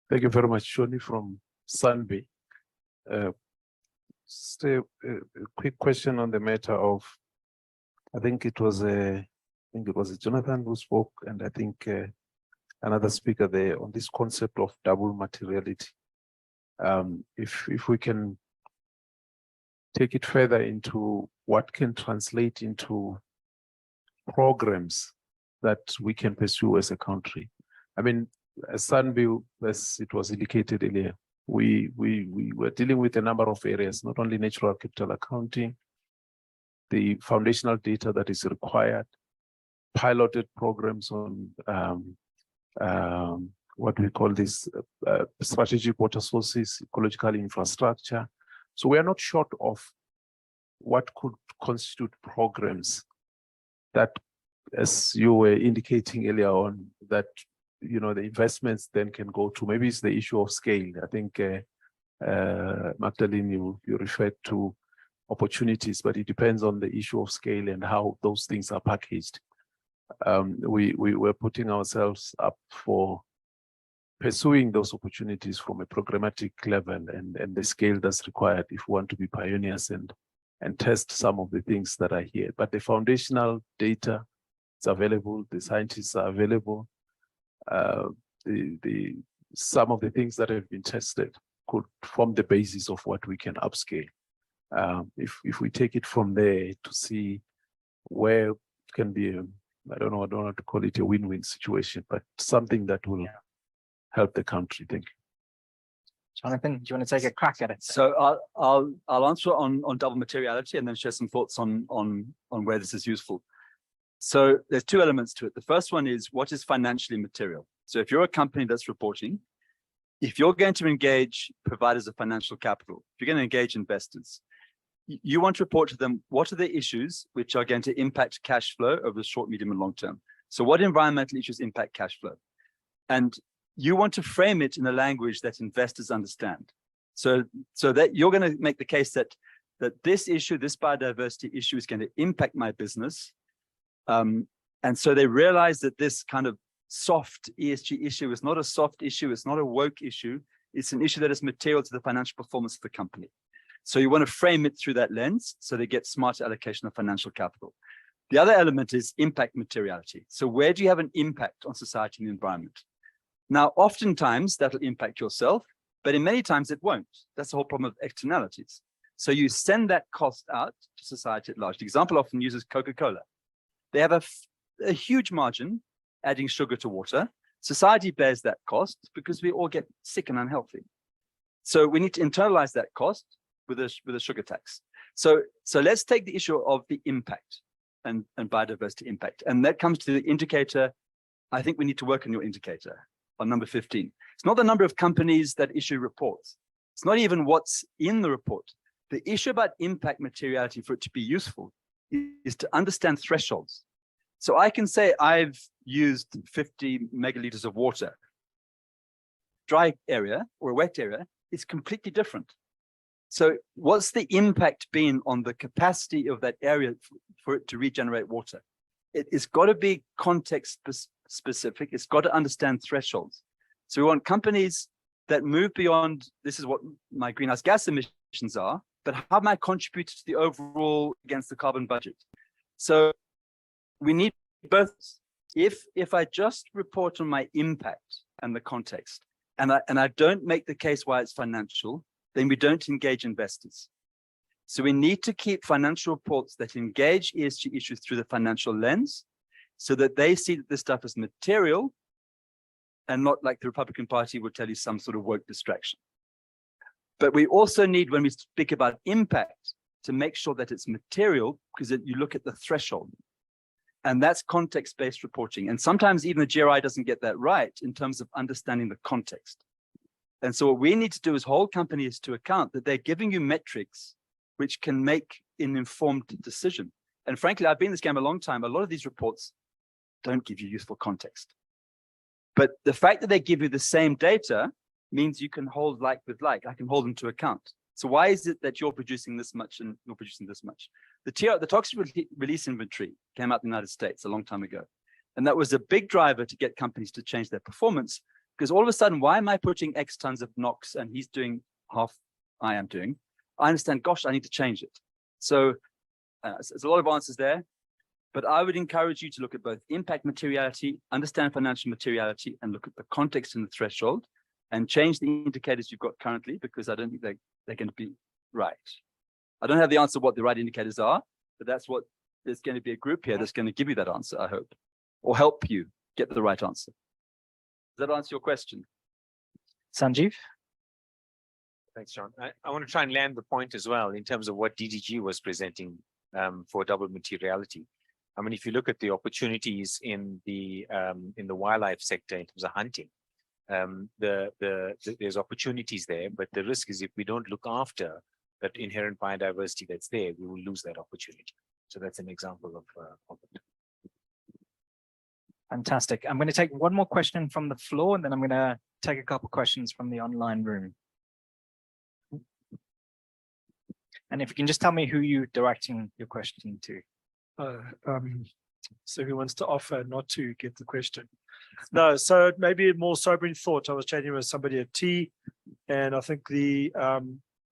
Thank you very much, Shoni from Sunbay. Just a quick question on the matter of, I think it was Jonathon who spoke, and I think another speaker there on this concept of double materiality. If we can take it further into what can translate into programs that we can pursue as a country. I mean, as Sunview, as it was indicated earlier, we were dealing with a number of areas, not only natural capital accounting, the foundational data that is required, piloted programs on what we call this strategic water sources, ecological infrastructure. So we are not short of what could constitute programs that, as you were indicating earlier on, that the investments then can go to. Maybe it's the issue of scale. I think Madeleine, you referred to opportunities, but it depends on the issue of scale and how those things are packaged. We were putting ourselves up for pursuing those opportunities from a programmatic level, and the scale that's required if we want to be pioneers and test some of the things that are here. But the foundational data is available, the scientists are available. Some of the things that have been tested could form the basis of what we can upscale. If we take it from there to see where it can be I don't know, I don't want to call it a win-win situation, but something that will help the country. Thank you. Jonathan, do you want to take a crack at it? So I'll answer on double materiality and then share some thoughts on where this is useful. So there's two elements to it. The first one is what is financially material. So if you're a company that's reporting, if you're going to engage providers of financial capital, if you're going to engage investors, you want to report to them what are the issues which are going to impact cash flow over the short, medium, and long term. So what environmental issues impact cash flow? And you want to frame it in a language that investors understand. So that you're going to make the case that this issue, this biodiversity issue is going to impact my business. And so they realize that this kind of soft ESG issue is not a soft issue, it's not a woke issue, it's an issue that is material to the financial performance of the company. So you want to frame it through that lens so they get smarter allocation of financial capital. The other element is impact materiality. So where do you have an impact on society and the environment? Now, oftentimes that'll impact yourself, but in many times it won't. That's the whole problem of externalities. So you send that cost out to society at large. The example often uses Coca-Cola. They have a huge margin adding sugar to water. Society bears that cost because we all get sick and unhealthy. So we need to internalize that cost with a sugar tax. So let's take the issue of the impact and biodiversity impact. And that comes to the indicator. I think we need to work on your indicator on number 15. It's not the number of companies that issue reports. It's not even what's in the report. The issue about impact materiality for it to be useful is to understand thresholds. So I can say I've used 50 megaliters of water. Dry area or a wet area is completely different. So what's the impact been on the capacity of that area for it to regenerate water? It's got to be context specific. It's got to understand thresholds. So we want companies that move beyond, this is what my greenhouse gas emissions are, but how am I contributing to the overall against the carbon budget? So we need both. If I just report on my impact and the context, and I don't make the case why it's financial, then we don't engage investors. So we need to keep financial reports that engage ESG issues through the financial lens so that they see that this stuff is material and not like the Republican Party would tell you some sort of woke distraction. But we also need, when we speak about impact, to make sure that it's material because you look at the threshold. And that's context-based reporting. And sometimes even the GRI doesn't get that right in terms of understanding the context. And so what we need to do is hold companies to account that they're giving you metrics which can make an informed decision. And frankly, I've been in this game a long time. A lot of these reports don't give you useful context. But the fact that they give you the same data means you can hold like with like. I can hold them to account. So why is it that you're producing this much and you're producing this much? The toxic release inventory came out in the United States a long time ago. And that was a big driver to get companies to change their performance. Because all of a sudden, why am I putting X tons of NOx and he's doing half I am doing? I understand, gosh, I need to change it. So there's a lot of answers there, but I would encourage you to look at both impact materiality, understand financial materiality, and look at the context and the threshold and change the indicators you've got currently, because I don't think they're going to be right. I don't have the answer what the right indicators are, but that's what there's going to be a group here that's going to give you that answer, I hope, or help you get the right answer. Does that answer your question? Sanjeev? Thanks, John. I want to try and land the point as well in terms of what DDG was presenting for double materiality. I mean, if you look at the opportunities in the wildlife sector in terms of hunting, there's opportunities there, but the risk is if we don't look after that inherent biodiversity that's there, we will lose that opportunity. So that's an example of it. Fantastic. I'm going to take one more question from the floor, and then I'm going to take a couple questions from the online room. And if you can just tell me who you're directing your question to. So who wants to offer not to get the question? No, so maybe a more sobering thought. I was chatting with somebody at T, and I think the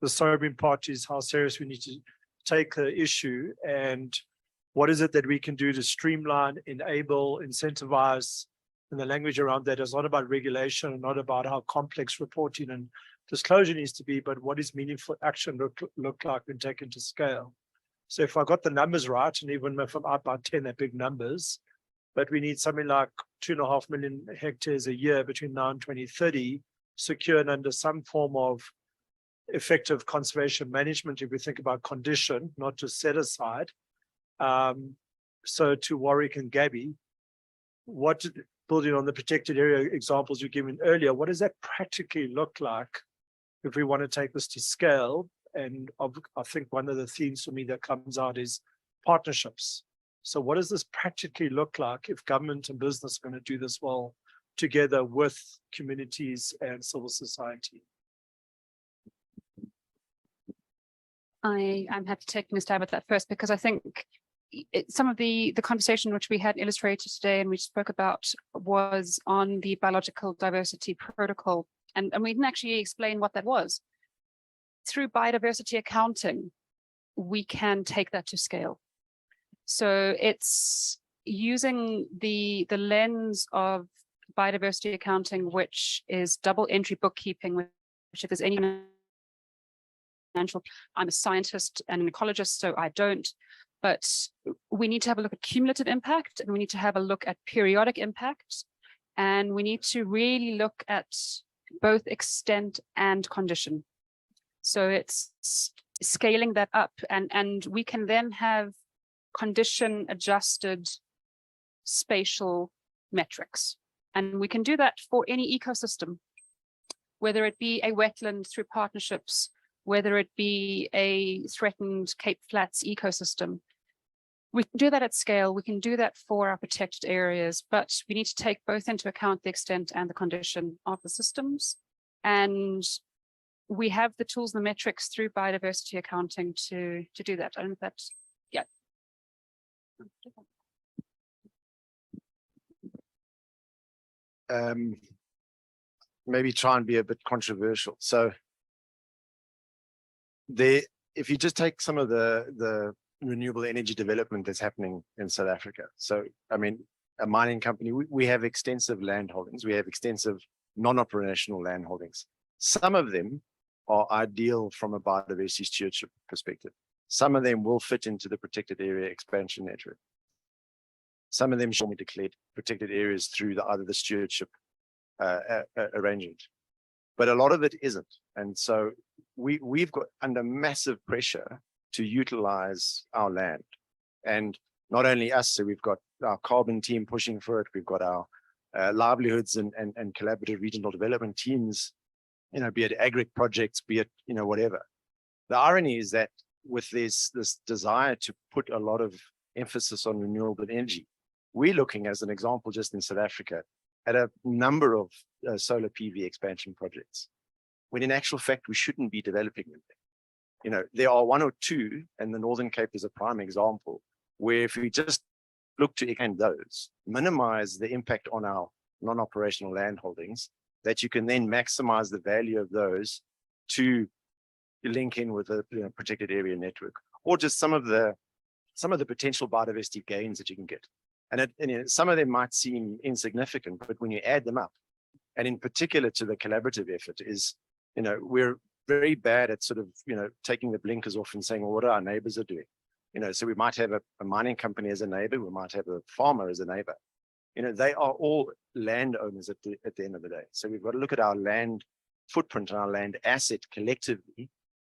sobering part is how serious we need to take the issue and what is it that we can do to streamline, enable, incentivize, and the language around that is not about regulation and not about how complex reporting and disclosure needs to be, but what is meaningful action look like when taken to scale. So if I got the numbers right, and even if I'm out by 10, they're big numbers, but we need something like 2.5 million hectares a year between now and 2030, secured under some form of effective conservation management, if we think about condition, not just set aside. So to Warwick and Gabi, building on the protected area examples you given earlier, what does that practically look like if we want to take this to scale? And I think one of the themes for me that comes out is partnerships. So what does this practically look like if government and business are going to do this well together with communities and civil society? I'm happy to take a stab at that first, because I think some of the conversation which we had illustrated today and we spoke about was on the biological diversity protocol, and we didn't actually explain what that was. Through biodiversity accounting, we can take that to scale. So it's using the lens of biodiversity accounting, which is double entry bookkeeping, which if there's any financial, I'm a scientist and an ecologist, so I don't. But we need to have a look at cumulative impact, and we need to have a look at periodic impact, and we need to really look at both extent and condition. So it's scaling that up, and we can then have condition adjusted spatial metrics. And we can do that for any ecosystem, whether it be a wetland through partnerships, whether it be a threatened Cape Flats ecosystem. We can do that at scale. We can do that for our protected areas, but we need to take both into account the extent and the condition of the systems. And we have the tools and the metrics through biodiversity accounting to do that. I don't know if that's, yeah. Maybe try and be a bit controversial. So if you just take some of the renewable energy development that's happening in South Africa. So, I mean, a mining company, we have extensive land holdings. We have extensive non-operational land holdings. Some of them are ideal from a biodiversity stewardship perspective. Some of them will fit into the protected area expansion network. Some of them should be declared protected areas through either the stewardship arrangement, but a lot of it isn't. And so we've got under massive pressure to utilize our land, and not only us. So we've got our carbon team pushing for it. We've got our livelihoods and collaborative regional development teams, you know, be it agri projects, be it, you know, whatever. The irony is that with this desire to put a lot of emphasis on renewable energy, we're looking, as an example, just in South Africa, at a number of solar PV expansion projects, when in actual fact, we shouldn't be developing them. You know, there are one or two, and the Northern Cape is a prime example, where if we just look to expand those, minimize the impact on our non-operational land holdings, that you can then maximize the value of those to link in with a protected area network, or just some of the potential biodiversity gains that you can get. And some of them might seem insignificant, but when you add them up, and in particular to the collaborative effort, is, you know, we're very bad at sort of, you know, taking the blinkers off and saying, well, what our neighbors are doing. You know, so we might have a mining company as a neighbor, we might have a farmer as a neighbor. You know, they are all landowners at the end of the day. So we've got to look at our land footprint and our land asset collectively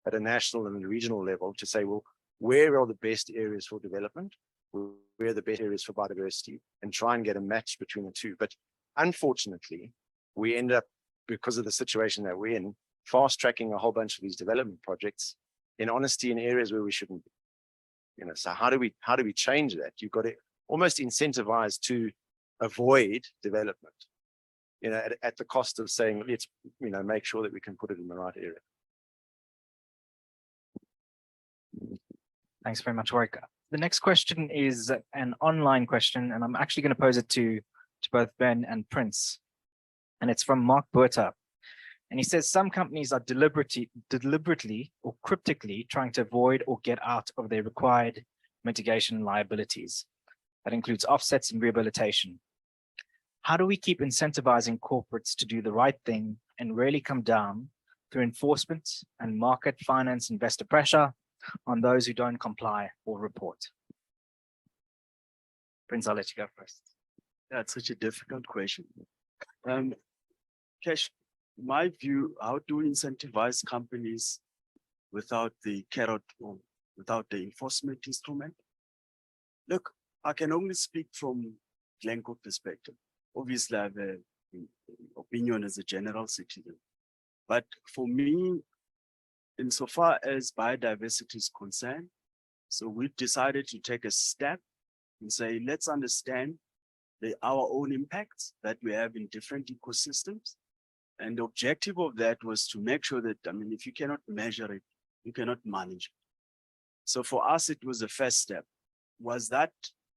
at a national and regional level to say, well, where are the best areas for development? Where are the best areas for biodiversity? And try and get a match between the two. But unfortunately, we end up, because of the situation that we're in, fast tracking a whole bunch of these development projects in honesty in areas where we shouldn't be. You know, so how do we change that? You've got to almost incentivize to avoid development, you know, at the cost of saying, let's, you know, make sure that we can put it in the right area. Thanks very much, Warwick. The next question is an online question, and I'm actually going to pose it to both Ben and Prince. And it's from Mark Berta. And he says some companies are deliberately or cryptically trying to avoid or get out of their required mitigation liabilities. That includes offsets and rehabilitation. How do we keep incentivizing corporates to do the right thing and really come down through enforcement and market finance investor pressure on those who don't comply or report? Prince, I'll let you go first. That's such a difficult question. Cash, my view, how do we incentivize companies without the carrot or without the enforcement instrument? Look, I can only speak from Glencore perspective. Obviously, I have an opinion as a general citizen. But for me, insofar as biodiversity is concerned, so we've decided to take a step and say, let's understand our own impacts that we have in different ecosystems. And the objective of that was to make sure that, I mean, if you cannot measure it, you cannot manage it. So for us, it was a first step. Was that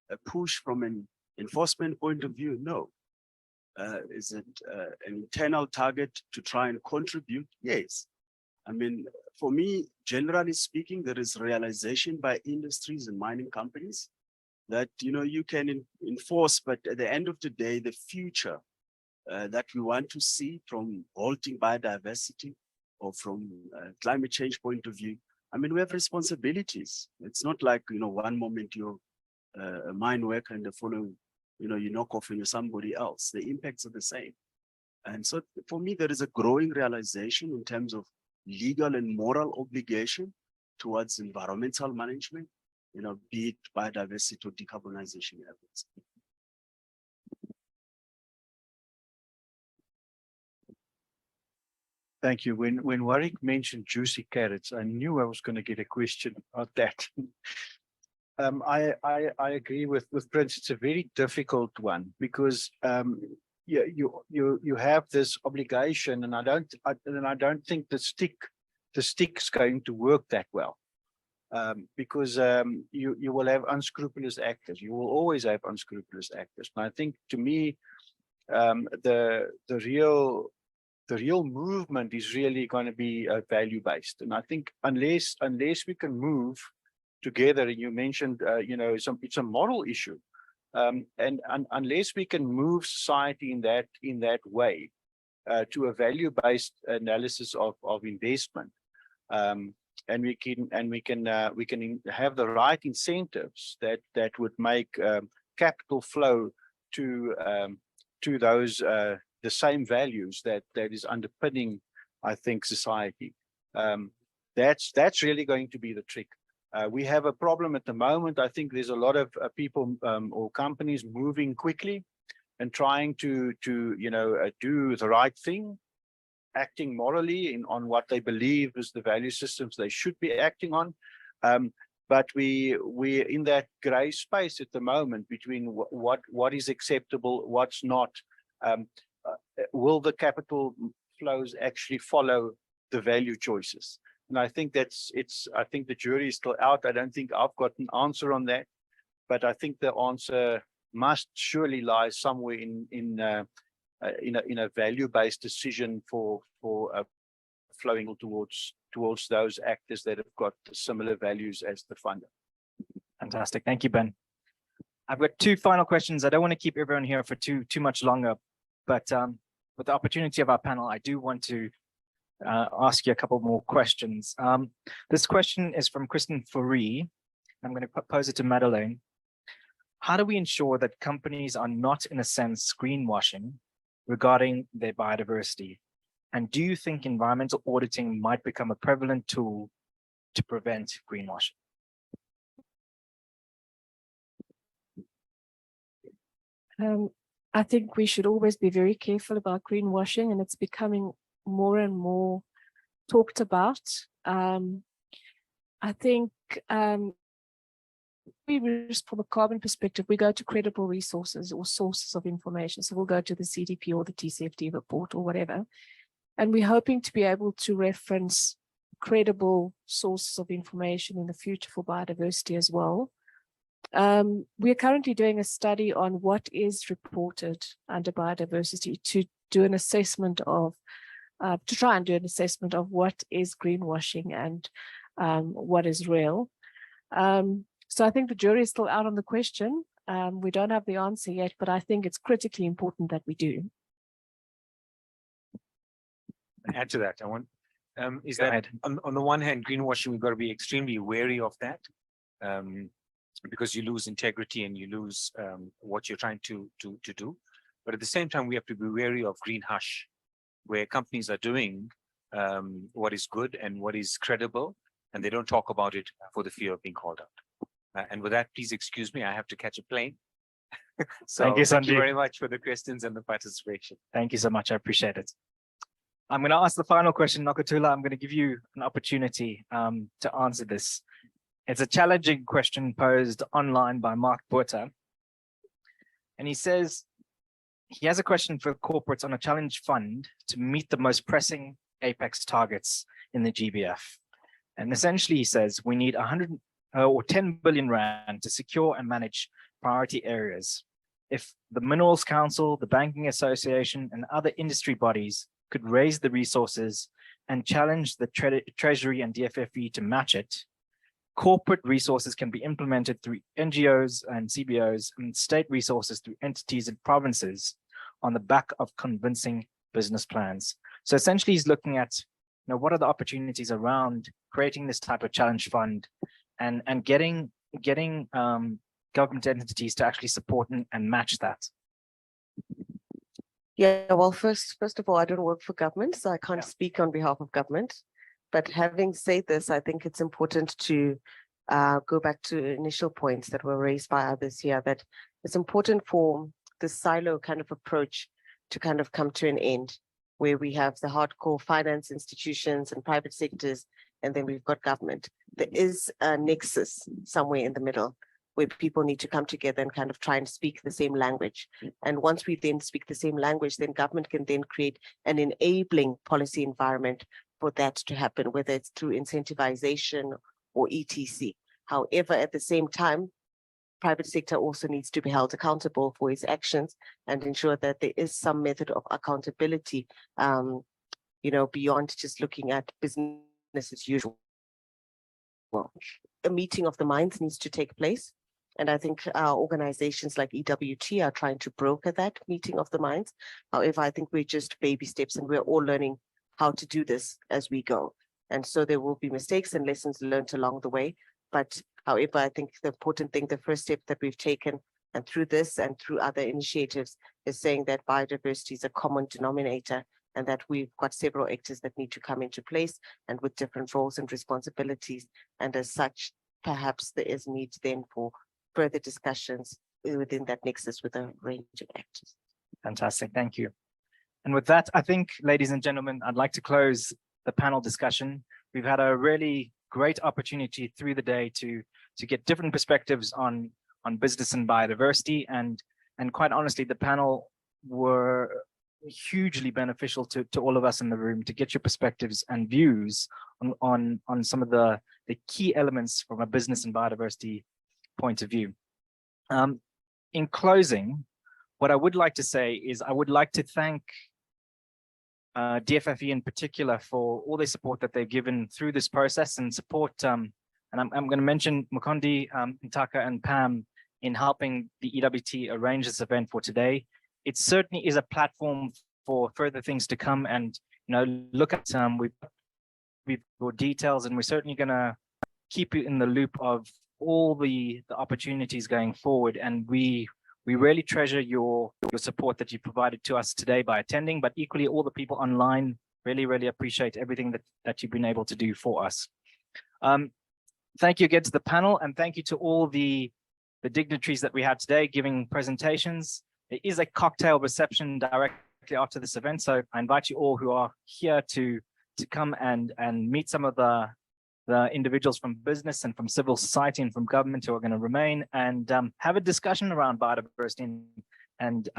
a push from an enforcement point of view? No. Is it an internal target to try and contribute? Yes. I mean, for me, generally speaking, there is realization by industries and mining companies that, you know, you can enforce, but at the end of the day, the future that we want to see from halting biodiversity or from climate change point of view, I mean, we have responsibilities. It's not like, you know, one moment you're a mine worker and the following, you know, you knock off and you're somebody else. The impacts are the same. And so for me, there is a growing realization in terms of legal and moral obligation towards environmental management, you know, be it biodiversity or decarbonization efforts. Thank you. When Warwick mentioned juicy carrots, I knew I was going to get a question about that. I agree with Prince. It's a very difficult one because you have this obligation, and I don't think the stick's going to work that well. Because you will have unscrupulous actors. You will always have unscrupulous actors. And I think, to me, the real movement is really going to be value based. And I think unless we can move together, you mentioned, you know, it's a moral issue, and unless we can move society in that way to a value based analysis of investment. And we can have the right incentives that would make capital flow to those the same values that is underpinning, I think, society. That's really going to be the trick. We have a problem at the moment. I think there's a lot of people or companies moving quickly and trying to you know, do the right thing, acting morally on what they believe is the value systems they should be acting on. But we're in that gray space at the moment between what is acceptable, what's not. Will the capital flows actually follow the value choices? And I think I think the jury is still out. I don't think I've got an answer on that, but I think the answer must surely lie somewhere in a value-based decision for flowing towards those actors that have got similar values as the funder. Fantastic. Thank you, Ben. I've got two final questions. I don't want to keep everyone here for too much longer, but with the opportunity of our panel, I do want to ask you a couple more questions. This question is from Kristen Foret. I'm going to pose it to Madeleine. How do we ensure that companies are not, in a sense, greenwashing regarding their biodiversity? And do you think environmental auditing might become a prevalent tool to prevent greenwashing? I think we should always be very careful about greenwashing, and it's becoming more and more talked about. I think from a carbon perspective, we go to credible resources or sources of information. So we'll go to the CDP or the TCFD report or whatever. And we're hoping to be able to reference credible sources of information in the future for biodiversity as well. We are currently doing a study on what is reported under biodiversity to do an assessment of, to try and do an assessment of what is greenwashing and what is real. So I think the jury is still out on the question. We don't have the answer yet, but I think it's critically important that we do. Add to that, I want is that on the one hand, greenwashing, we've got to be extremely wary of that. because you lose integrity and you lose what you're trying to do. But at the same time, we have to be wary of green hush, where companies are doing what is good and what is credible, and they don't talk about it for the fear of being called out. And with that, please excuse me, I have to catch a plane. So Thank you, thank you Sanjeev. very much for the questions and the participation. Thank you so much. I appreciate it. I'm going to ask the final question, Nokuthula. I'm going to give you an opportunity to answer this. It's a challenging question posed online by Mark Buerta. And he says he has a question for corporates on a challenge fund to meet the most pressing apex targets in the GBF. And essentially, he says we need 100 or 10 billion rand to secure and manage priority areas. If the Minerals Council, the Banking Association, and other industry bodies could raise the resources and challenge the Treasury and DFFE to match it, corporate resources can be implemented through NGOs and CBOs, and state resources through entities and provinces on the back of convincing business plans. So essentially, he's looking at, what are the opportunities around creating this type of challenge fund and getting government entities to actually support and match that. Yeah, well, first of all, I don't work for government, so I can't speak on behalf of government. But having said this, I think it's important to go back to initial points that were raised by others here, that it's important for the silo kind of approach to kind of come to an end, where we have the hardcore finance institutions and private sectors, and then we've got government. There is a nexus somewhere in the middle where people need to come together and kind of try and speak the same language. And once we then speak the same language, then government can then create an enabling policy environment for that to happen, whether it's through incentivization or etc. However, at the same time, private sector also needs to be held accountable for its actions and ensure that there is some method of accountability, beyond just looking at business as usual. Well, a meeting of the minds needs to take place. And I think organizations like EWT are trying to broker that meeting of the minds. However, I think we're just baby steps and we're all learning how to do this as we go. And so there will be mistakes and lessons learned along the way. But however, I think the important thing, the first step that we've taken, and through this and through other initiatives, is saying that biodiversity is a common denominator and that we've got several actors that need to come into place and with different roles and responsibilities. And as such, perhaps there is need then for further discussions within that nexus with a range of actors. Fantastic, thank you. And with that, I think, ladies and gentlemen, I'd like to close the panel discussion. We've had a really great opportunity through the day to get different perspectives on business and biodiversity. And quite honestly, the panel were hugely beneficial to all of us in the room to get your perspectives and views on some of the key elements from a business and biodiversity point of view. In closing, what I would like to say is I would like to thank DFFE in particular for all the support that they've given through this process and support. And I'm going to mention Mkhonto, Ntaka, and Pam in helping the EWT arrange this event for today. It certainly is a platform for further things to come, and look at we've got details, and we're certainly going to keep you in the loop of all the opportunities going forward. And we really treasure your support that you provided to us today by attending, but equally all the people online really appreciate everything that you've been able to do for us. Thank you again to the panel, and thank you to all the dignitaries that we had today giving presentations. There is a cocktail reception directly after this event, so I invite you all who are here to come and meet some of the individuals from business and from civil society and from government who are going to remain, and have a discussion around biodiversity and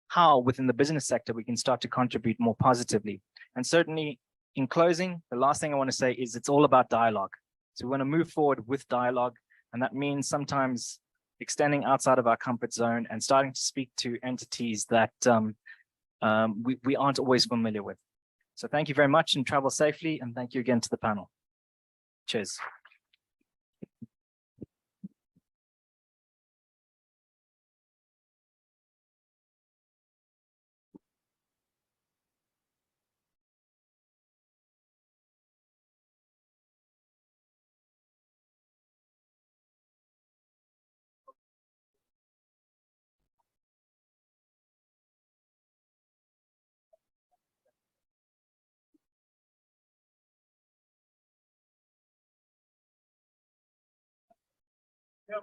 how within the business sector we can start to contribute more positively. And certainly in closing, the last thing I want to say is it's all about dialogue. So we want to move forward with dialogue, and that means sometimes extending outside of our comfort zone and starting to speak to entities that we aren't always familiar with. So thank you very much and travel safely, and thank you again to the panel. Cheers. Yeah.